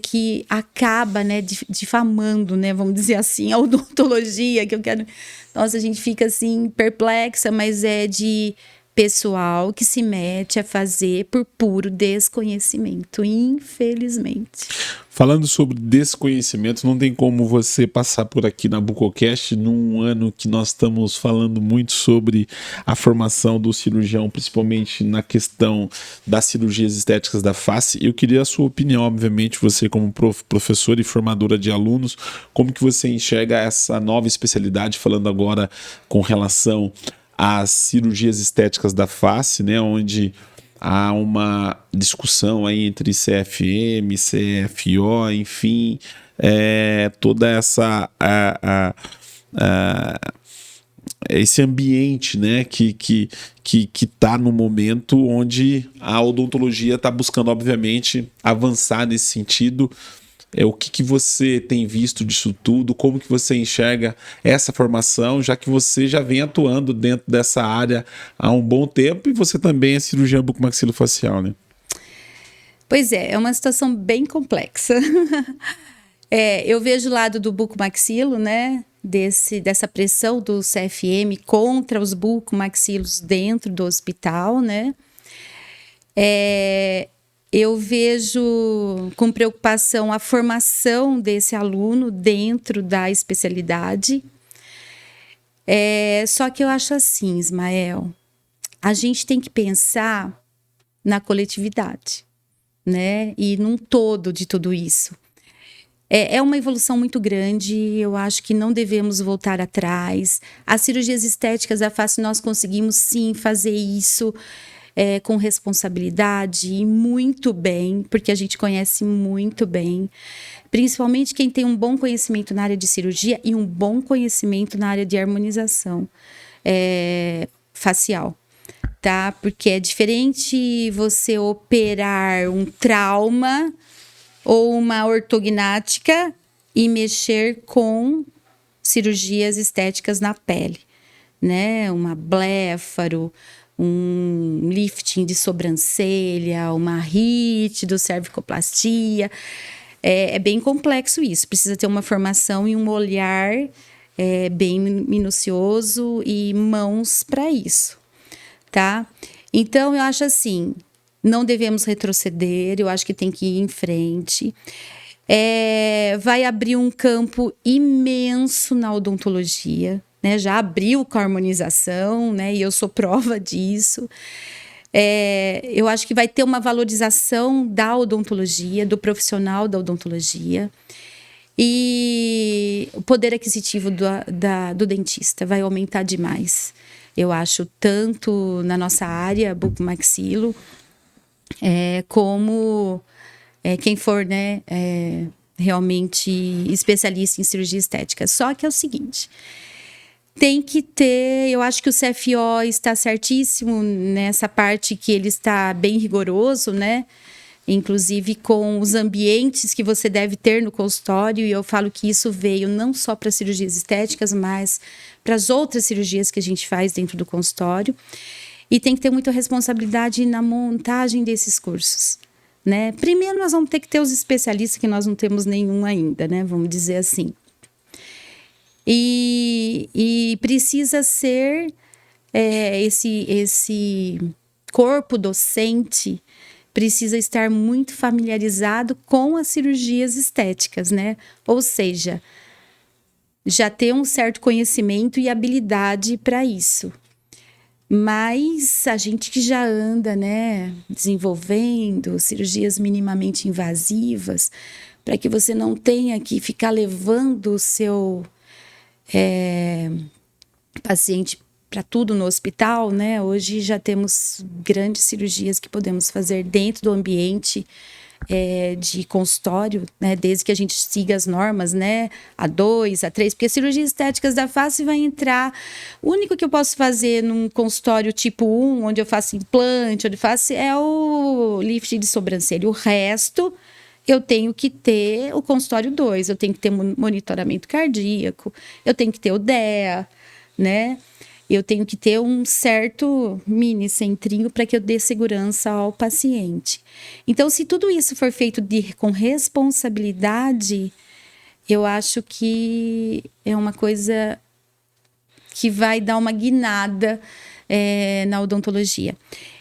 que acaba, né, difamando, né, vamos dizer assim, a odontologia, que eu quero... Nossa, a gente fica assim perplexa, mas é de pessoal que se mete a fazer por puro desconhecimento, infelizmente. Falando sobre desconhecimento, não tem como você passar por aqui na Bucocast num ano que nós estamos falando muito sobre a formação do cirurgião, principalmente na questão das cirurgias estéticas da face. Eu queria a sua opinião, obviamente, você como professora e formadora de alunos, como que você enxerga essa nova especialidade, falando agora com relação às cirurgias estéticas da face, né, onde há uma discussão aí entre CFM, CFO, enfim, toda essa esse ambiente, né, que está no momento onde a odontologia está buscando, obviamente, avançar nesse sentido. O que você tem visto disso tudo? Como que você enxerga essa formação, já que você já vem atuando dentro dessa área há um bom tempo e você também é cirurgião bucomaxilofacial, né? Pois é uma situação bem complexa. Eu vejo o lado do bucomaxilo, né? Dessa pressão do CFM contra os bucomaxilos dentro do hospital, né? Eu vejo com preocupação a formação desse aluno dentro da especialidade. Só que eu acho assim, Ismael, a gente tem que pensar na coletividade, né? E num todo de tudo isso. É uma evolução muito grande, eu acho que não devemos voltar atrás. As cirurgias estéticas da face, nós conseguimos sim fazer isso com responsabilidade e muito bem, porque a gente conhece muito bem, principalmente quem tem um bom conhecimento na área de cirurgia e um bom conhecimento na área de harmonização facial, tá? Porque é diferente você operar um trauma ou uma ortognática e mexer com cirurgias estéticas na pele, né? Uma blefaro, um lifting de sobrancelha, uma cervicoplastia. É bem complexo isso. Precisa ter uma formação e um olhar bem minucioso e mãos para isso, tá? Então, eu acho assim, não devemos retroceder, eu acho que tem que ir em frente. Vai abrir um campo imenso na odontologia, né? Já abriu com a harmonização, né? E eu sou prova disso. Eu acho que vai ter uma valorização da odontologia, do profissional da odontologia. E o poder aquisitivo do dentista vai aumentar demais. Eu acho, tanto na nossa área, bucomaxilo, como quem for, né, realmente especialista em cirurgia estética. Só que é o seguinte, tem que ter, eu acho que o CFO está certíssimo nessa parte que ele está bem rigoroso, né? Inclusive com os ambientes que você deve ter no consultório, e eu falo que isso veio não só para cirurgias estéticas, mas para as outras cirurgias que a gente faz dentro do consultório. E tem que ter muita responsabilidade na montagem desses cursos, né? Primeiro nós vamos ter que ter os especialistas, que nós não temos nenhum ainda, né? Vamos dizer assim. E precisa ser esse corpo docente precisa estar muito familiarizado com as cirurgias estéticas, né? Ou seja, já ter um certo conhecimento e habilidade para isso. Mas a gente que já anda, né, desenvolvendo cirurgias minimamente invasivas, para que você não tenha que ficar levando o seu paciente para tudo no hospital, né? Hoje já temos grandes cirurgias que podemos fazer dentro do ambiente de consultório, né? Desde que a gente siga as normas, né? A2, A3, porque cirurgias estéticas da face vai entrar. O único que eu posso fazer num consultório tipo 1, onde eu faço implante, onde eu faço, é o lift de sobrancelha. O resto, eu tenho que ter o consultório 2, eu tenho que ter monitoramento cardíaco, eu tenho que ter o DEA, né? Eu tenho que ter um certo mini centrinho para que eu dê segurança ao paciente. Então, se tudo isso for feito com responsabilidade, eu acho que é uma coisa que vai dar uma guinada na odontologia.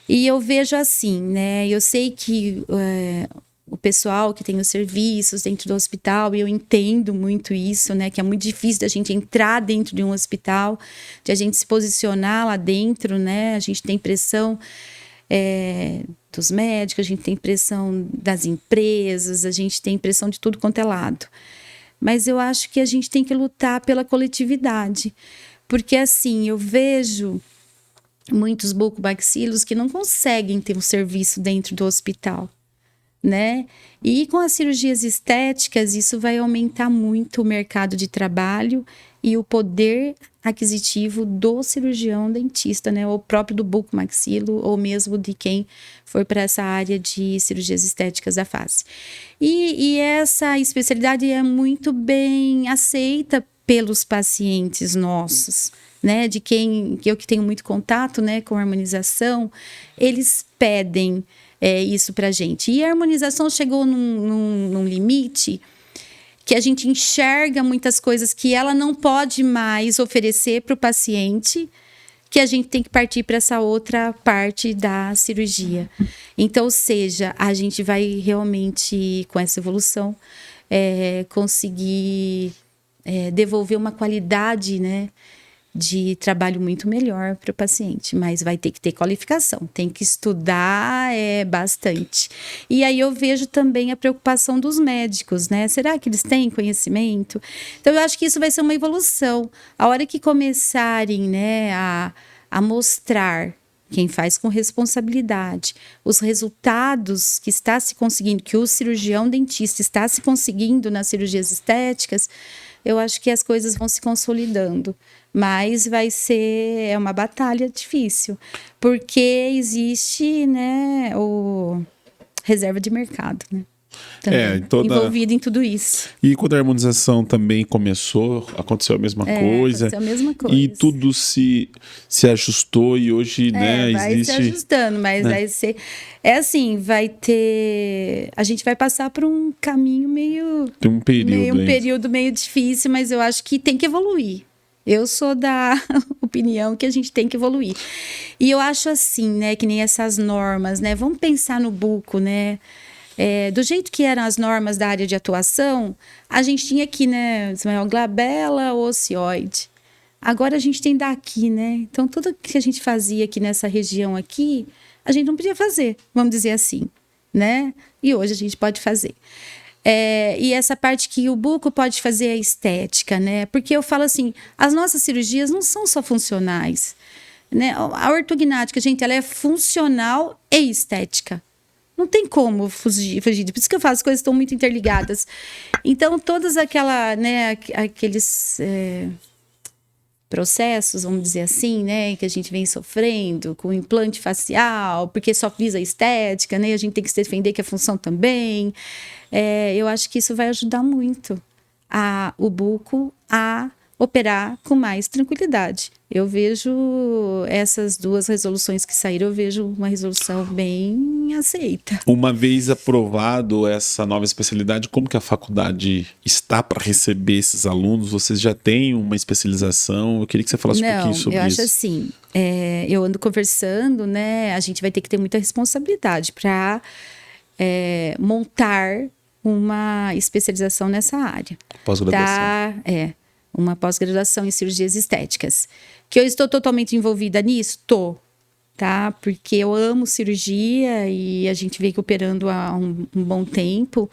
E eu vejo assim, né? Eu sei que o pessoal que tem os serviços dentro do hospital, e eu entendo muito isso, né? Que é muito difícil da gente entrar dentro de um hospital, de a gente se posicionar lá dentro, né? A gente tem pressão dos médicos, a gente tem pressão das empresas, a gente tem pressão de tudo quanto é lado. Mas eu acho que a gente tem que lutar pela coletividade. Porque, assim, eu vejo muitos bucomaxilos que não conseguem ter um serviço dentro do hospital, né? E com as cirurgias estéticas, isso vai aumentar muito o mercado de trabalho e o poder aquisitivo do cirurgião dentista, né? Ou próprio do bucomaxilo, ou mesmo de quem for para essa área de cirurgias estéticas da face. E essa especialidade é muito bem aceita pelos pacientes nossos, né? De quem eu que tenho muito contato, né, com a harmonização, eles pedem isso pra gente. E a harmonização chegou num limite que a gente enxerga muitas coisas que ela não pode mais oferecer para o paciente, que a gente tem que partir para essa outra parte da cirurgia. Então, ou seja, a gente vai realmente, com essa evolução, conseguir devolver uma qualidade, né, de trabalho muito melhor para o paciente, mas vai ter que ter qualificação, tem que estudar bastante. E aí eu vejo também a preocupação dos médicos, né? Será que eles têm conhecimento? Então eu acho que isso vai ser uma evolução. A hora que começarem, né, a mostrar, quem faz com responsabilidade, os resultados que está se conseguindo, que o cirurgião dentista está se conseguindo nas cirurgias estéticas, eu acho que as coisas vão se consolidando. Mas vai ser uma batalha difícil, porque existe, né, o reserva de mercado, né? também, envolvida em tudo isso. E quando a harmonização também começou, aconteceu a mesma coisa. Aconteceu a mesma coisa. E tudo se ajustou e hoje, né, vai existe... se ajustando, mas né? vai ser... É assim, vai ter... A gente vai passar por um caminho meio... Tem um período período meio difícil, mas eu acho que tem que evoluir. Eu sou da opinião que a gente tem que evoluir. E eu acho assim, né, que nem essas normas, né? Vamos pensar no buco, né? Do jeito que eram as normas da área de atuação, a gente tinha aqui, né, glabela, ocioide. Agora a gente tem daqui, né? Então, tudo que a gente fazia aqui nessa região aqui, a gente não podia fazer, vamos dizer assim, né? E hoje a gente pode fazer. E essa parte que o buco pode fazer a estética, né? Porque eu falo assim, as nossas cirurgias não são só funcionais, né? A ortognática, gente, ela é funcional e estética. Não tem como fugir. Por isso que eu falo, as coisas estão muito interligadas. Então, todas aqueles processos, vamos dizer assim, né, que a gente vem sofrendo com implante facial, porque só visa a estética, né? A gente tem que se defender que a função também. Eu acho que isso vai ajudar muito o buco a operar com mais tranquilidade. Eu vejo essas duas resoluções que saíram, eu vejo uma resolução bem aceita. Uma vez aprovado essa nova especialidade, como que a faculdade está para receber esses alunos? Vocês já têm uma especialização? Eu queria que você falasse um pouquinho sobre isso. Eu acho assim, eu ando conversando, né? A gente vai ter que ter muita responsabilidade para montar uma especialização nessa área. Pós-graduação. Uma pós-graduação em cirurgias estéticas. Que eu estou totalmente envolvida nisso? Tô, tá? Porque eu amo cirurgia e a gente vem operando há um bom tempo.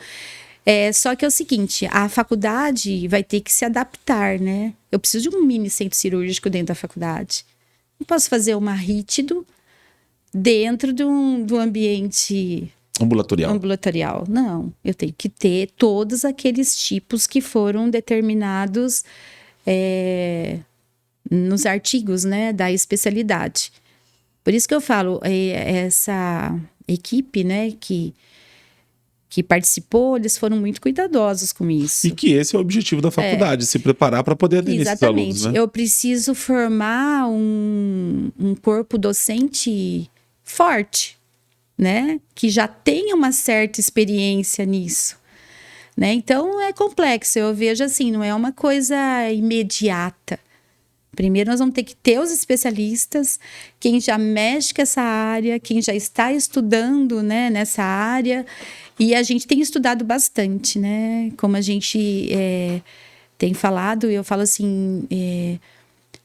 Só que é o seguinte, a faculdade vai ter que se adaptar, né? Eu preciso de um mini centro cirúrgico dentro da faculdade. Não posso fazer uma rígido dentro do ambiente... ambulatorial. Não, eu tenho que ter todos aqueles tipos que foram determinados nos artigos, né, da especialidade. Por isso que eu falo, essa equipe, né, que participou, eles foram muito cuidadosos com isso. E que esse é o objetivo da faculdade, se preparar para poder atender esses alunos, né? Eu preciso formar um corpo docente forte, né? Que já tenha uma certa experiência nisso, né? Então é complexo, eu vejo assim, não é uma coisa imediata. Primeiro nós vamos ter que ter os especialistas, quem já mexe com essa área, quem já está estudando, né, nessa área, e a gente tem estudado bastante, né? Como a gente tem falado, eu falo assim...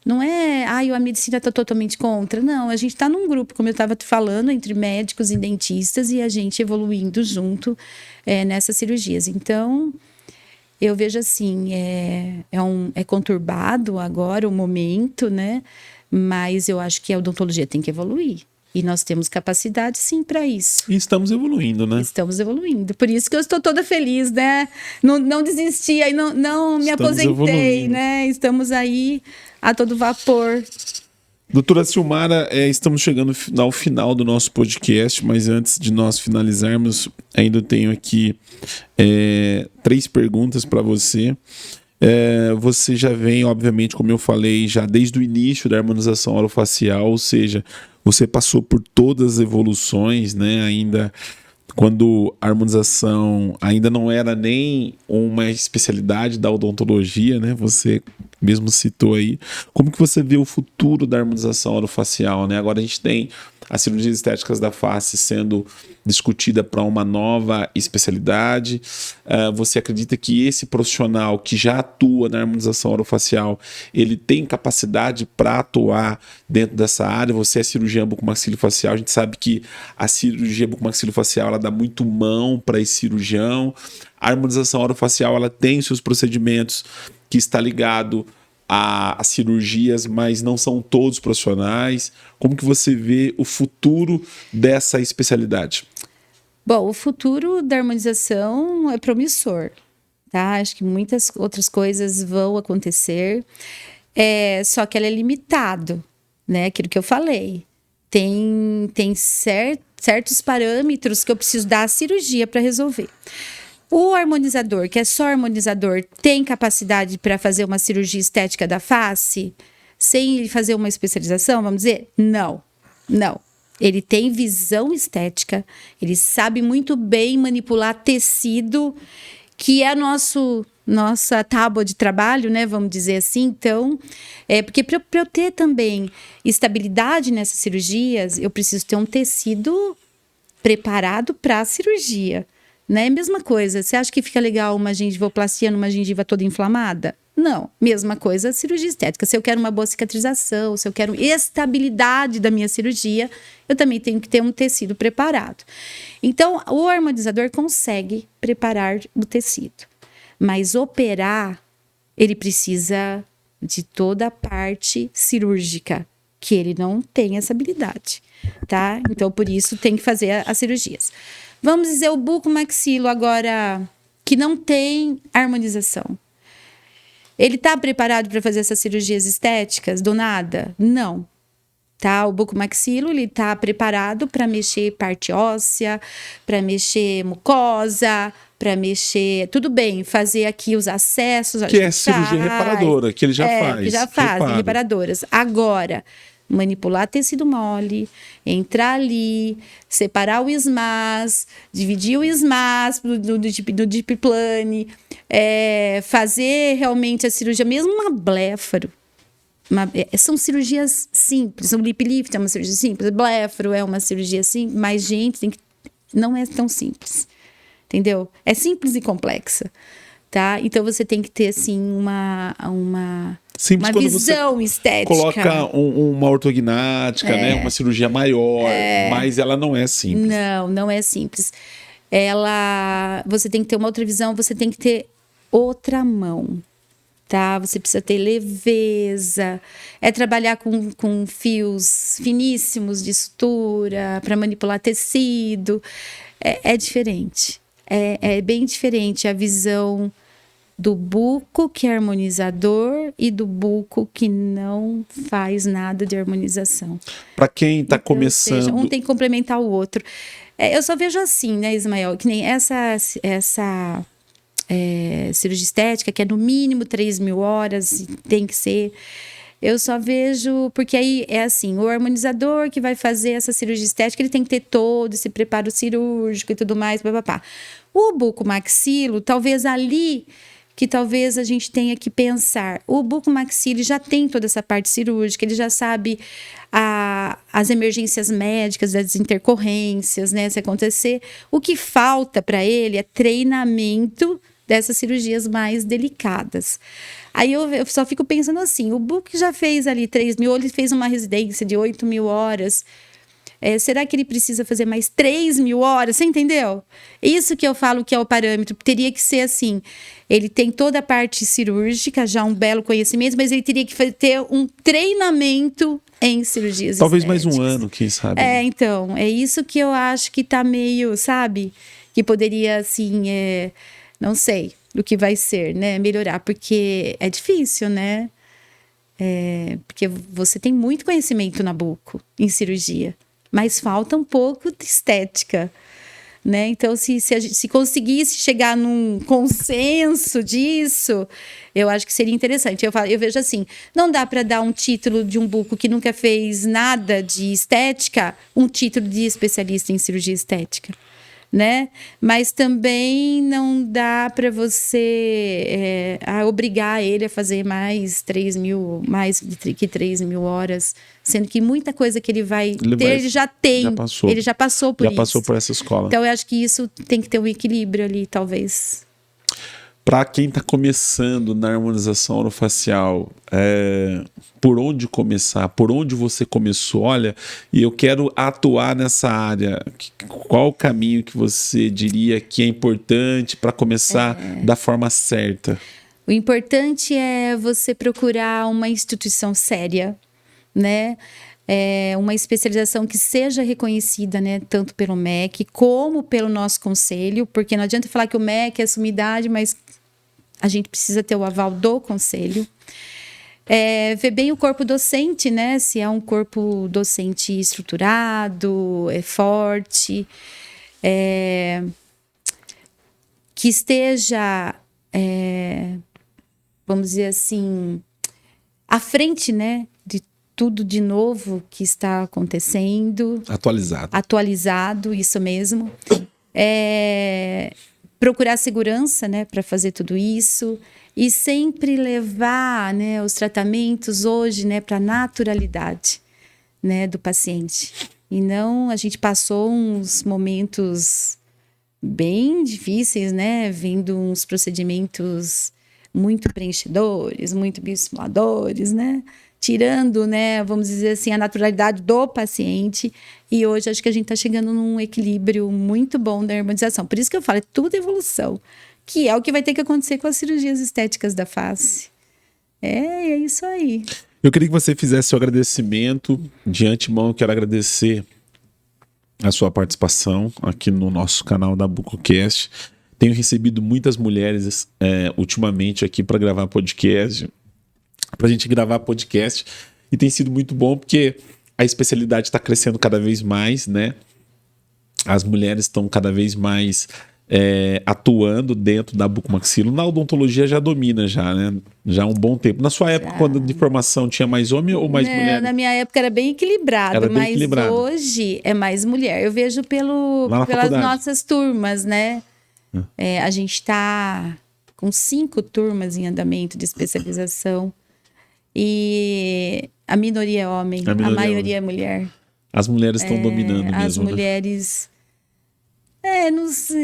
Não é, a medicina está totalmente contra. Não, a gente está num grupo, como eu estava falando, entre médicos e dentistas e a gente evoluindo junto nessas cirurgias. Então, eu vejo assim, é conturbado agora o momento, né? Mas eu acho que a odontologia tem que evoluir. E nós temos capacidade, sim, para isso. E estamos evoluindo, né? Estamos evoluindo. Por isso que eu estou toda feliz, né? Não desisti, aí não me aposentei, evoluindo, né? Estamos aí a todo vapor. Doutora Silmara, estamos chegando ao final do nosso podcast, mas antes de nós finalizarmos, ainda tenho aqui 3 perguntas para você. Você já vem, obviamente, como eu falei, já desde o início da harmonização orofacial, ou seja, você passou por todas as evoluções, né? Ainda quando a harmonização ainda não era nem uma especialidade da odontologia, né? Você mesmo citou aí. Como que você vê o futuro da harmonização orofacial, né? Agora a gente tem as cirurgias estéticas da face sendo discutida para uma nova especialidade. Você acredita que esse profissional que já atua na harmonização orofacial, ele tem capacidade para atuar dentro dessa área? Você é cirurgião bucomaxilofacial, a gente sabe que a cirurgia bucomaxilofacial ela dá muito mão para esse cirurgião. A harmonização orofacial ela tem os seus procedimentos que está ligado a cirurgias, mas não são todos profissionais. Como que você vê o futuro dessa especialidade? Bom, o futuro da harmonização é promissor, tá? Acho que muitas outras coisas vão acontecer, só que ela é limitado, né? Aquilo que eu falei. Tem certos parâmetros que eu preciso da cirurgia para resolver. O harmonizador, que é só harmonizador, tem capacidade para fazer uma cirurgia estética da face sem fazer uma especialização, vamos dizer? Não. Ele tem visão estética, ele sabe muito bem manipular tecido, que é nossa tábua de trabalho, né? Vamos dizer assim. Então, porque para eu ter também estabilidade nessas cirurgias, eu preciso ter um tecido preparado para a cirurgia. Né? Mesma coisa, você acha que fica legal uma gengivoplastia numa gengiva toda inflamada? Não, mesma coisa cirurgia estética. Se eu quero uma boa cicatrização, se eu quero estabilidade da minha cirurgia, eu também tenho que ter um tecido preparado. Então, o harmonizador consegue preparar o tecido, mas operar, ele precisa de toda a parte cirúrgica, que ele não tem essa habilidade, tá? Então, por isso, tem que fazer as cirurgias. Vamos dizer o bucomaxilo agora, que não tem harmonização. Ele está preparado para fazer essas cirurgias estéticas do nada? Não. Tá? O bucomaxilo, ele está preparado para mexer parte óssea, para mexer mucosa, para mexer... Tudo bem, fazer aqui os acessos... Que é cirurgia reparadora, que ele já faz. Que já fazem, reparadoras. Agora... manipular tecido mole, entrar ali, separar o SMAS, dividir o SMAS do dipiplane, fazer realmente a cirurgia, mesmo uma blefaro. São cirurgias simples, o lip lift é uma cirurgia simples, blefaro é uma cirurgia simples, mas, gente, não é tão simples, entendeu? É simples e complexa, tá? Então, você tem que ter, assim, uma visão estética. Coloca uma ortognática, né? Uma cirurgia maior, mas ela não é simples. Não é simples. Você tem que ter uma outra visão, você tem que ter outra mão, tá? Você precisa ter leveza, trabalhar com fios finíssimos de sutura para manipular tecido. É diferente. É bem diferente a visão do buco que é harmonizador e do buco que não faz nada de harmonização. Para quem está começando... Ou seja, um tem que complementar o outro. Eu só vejo assim, né, Ismael, que nem essa cirurgia estética, que é no mínimo 3.000 horas, tem que ser... Eu só vejo... Porque aí é assim, o harmonizador que vai fazer essa cirurgia estética, ele tem que ter todo esse preparo cirúrgico e tudo mais, papapá. O bucomaxilo, talvez ali... que talvez a gente tenha que pensar. O bucomaxilo já tem toda essa parte cirúrgica, ele já sabe as emergências médicas, das intercorrências, né, se acontecer. O que falta para ele é treinamento dessas cirurgias mais delicadas. Aí eu só fico pensando assim, o buco já fez ali 3.000, ele fez uma residência de 8.000 horas... será que ele precisa fazer mais 3.000 horas? Você entendeu? Isso que eu falo que é o parâmetro. Teria que ser assim. Ele tem toda a parte cirúrgica, já um belo conhecimento, mas ele teria que ter um treinamento em cirurgias talvez estéticas. Mais um ano, quem sabe. Então, é isso que eu acho que tá meio, sabe? Que poderia, assim, não sei o que vai ser, né? Melhorar, porque é difícil, né? Porque você tem muito conhecimento na buco, em cirurgia. Mas falta um pouco de estética, né? Então, se conseguisse chegar num consenso disso, eu acho que seria interessante. Eu vejo assim, não dá para dar um título de um buco que nunca fez nada de estética, um título de especialista em cirurgia estética, né? Mas também não dá para você obrigar ele a fazer mais que 3.000 horas, sendo que muita coisa que ele já tem. Ele já passou por isso. Já passou por essa escola. Então, eu acho que isso tem que ter um equilíbrio ali, talvez. Para quem está começando na harmonização orofacial, por onde começar? Por onde você começou? Olha, e eu quero atuar nessa área. Qual o caminho que você diria que é importante para começar da forma certa? O importante é você procurar uma instituição séria, né? Uma especialização que seja reconhecida, né, tanto pelo MEC como pelo nosso conselho, porque não adianta falar que o MEC é sumidade, mas a gente precisa ter o aval do conselho. Ver bem o corpo docente, né? Se é um corpo docente estruturado, forte, que esteja, vamos dizer assim, à frente, né? De tudo de novo que está acontecendo. Atualizado, isso mesmo. Procurar segurança, né? Para fazer tudo isso. E sempre levar, né, os tratamentos hoje, né, para a naturalidade, né, do paciente. E não, a gente passou uns momentos bem difíceis, né, vendo uns procedimentos muito preenchedores, muito bioestimuladores, né, tirando, né, vamos dizer assim, a naturalidade do paciente. E hoje acho que a gente está chegando num equilíbrio muito bom da harmonização. Por isso que eu falo, é tudo evolução. Que é o que vai ter que acontecer com as cirurgias estéticas da face. É isso aí. Eu queria que você fizesse o agradecimento. De antemão, eu quero agradecer a sua participação aqui no nosso canal da BucoCast. Tenho recebido muitas mulheres ultimamente aqui para gravar podcast, para a gente gravar podcast, e tem sido muito bom porque a especialidade está crescendo cada vez mais, né? As mulheres estão cada vez mais atuando dentro da bucomaxilo. Na odontologia já domina, né? Já há um bom tempo. Na sua época, quando de formação, tinha mais homem ou mais mulher? Na minha época era bem equilibrado, mas hoje é mais mulher. Eu vejo pelas nossas turmas, né? A gente está com 5 turmas em andamento de especialização e a minoria é homem, a maioria é mulher. As mulheres estão dominando mesmo. As mulheres...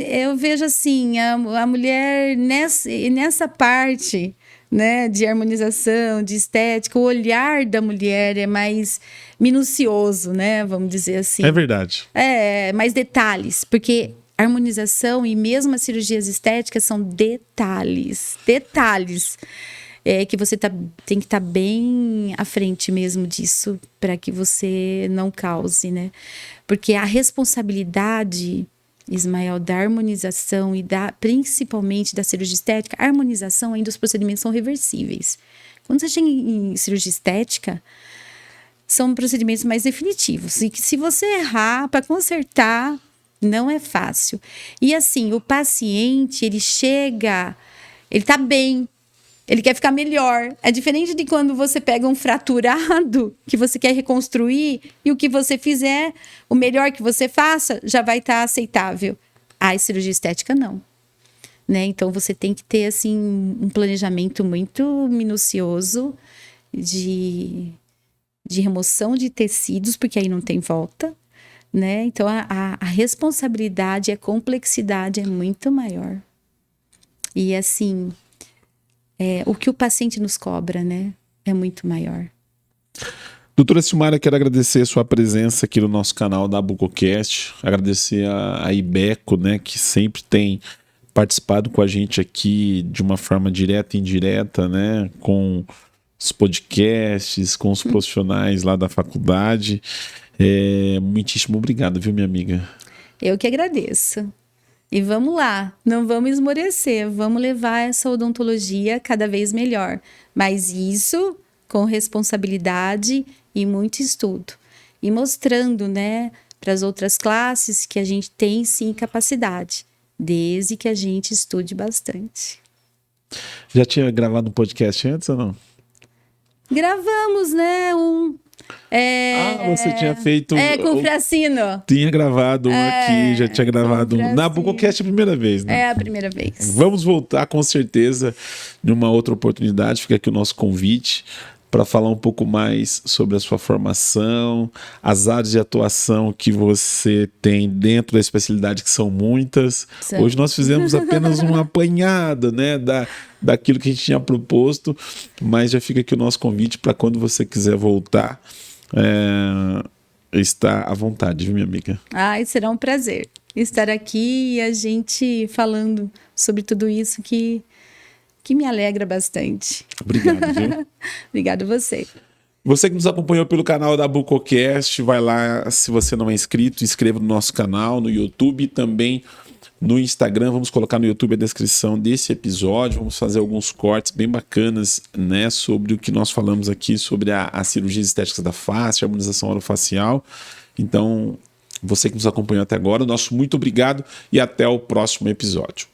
eu vejo assim, a mulher nessa parte, né, de harmonização, de estética, o olhar da mulher é mais minucioso, né, vamos dizer assim. É verdade. Mais detalhes, porque a harmonização e mesmo as cirurgias estéticas são detalhes. Que você tem que estar bem à frente mesmo disso, para que você não cause, né? Porque a responsabilidade, Ismael, da harmonização e principalmente da cirurgia estética, a harmonização ainda os procedimentos são reversíveis. Quando você chega em cirurgia estética, são procedimentos mais definitivos. E que se você errar, para consertar, não é fácil. E assim, o paciente, ele tá bem, ele quer ficar melhor. É diferente de quando você pega um fraturado que você quer reconstruir e o que você fizer, o melhor que você faça, já vai estar aceitável. A cirurgia estética, não. Né? Então, você tem que ter assim, um planejamento muito minucioso de remoção de tecidos, porque aí não tem volta. Né? Então, a responsabilidade, a complexidade é muito maior. E assim... o que o paciente nos cobra, né? É muito maior. Doutora Silmara, quero agradecer a sua presença aqui no nosso canal da BucoCast, agradecer a Ibeco, né, que sempre tem participado com a gente aqui de uma forma direta e indireta, né, com os podcasts, com os profissionais lá da faculdade. Muitíssimo obrigado, viu, minha amiga? Eu que agradeço. E vamos lá, não vamos esmorecer, vamos levar essa odontologia cada vez melhor. Mas isso com responsabilidade e muito estudo. E mostrando, né, para as outras classes que a gente tem sim capacidade, desde que a gente estude bastante. Já tinha gravado um podcast antes ou não? Gravamos, né, você tinha feito... com o Fracino. Tinha gravado aqui, já tinha gravado na BucoCast a primeira vez, né? É a primeira vez. Vamos voltar com certeza numa outra oportunidade. Fica aqui o nosso convite para falar um pouco mais sobre a sua formação, as áreas de atuação que você tem dentro da especialidade, que são muitas. Hoje nós fizemos apenas uma apanhada, né, daquilo que a gente tinha proposto, mas já fica aqui o nosso convite para quando você quiser voltar, estar à vontade, viu, minha amiga? Será um prazer estar aqui e a gente falando sobre tudo isso que me alegra bastante. Obrigado, viu? Obrigado a você. Você que nos acompanhou pelo canal da BucoCast, vai lá, se você não é inscrito, inscreva no nosso canal, no YouTube e também no Instagram, vamos colocar no YouTube a descrição desse episódio, vamos fazer alguns cortes bem bacanas, né, sobre o que nós falamos aqui, sobre as cirurgias estéticas da face, a harmonização orofacial. Então, você que nos acompanhou até agora, nosso muito obrigado e até o próximo episódio.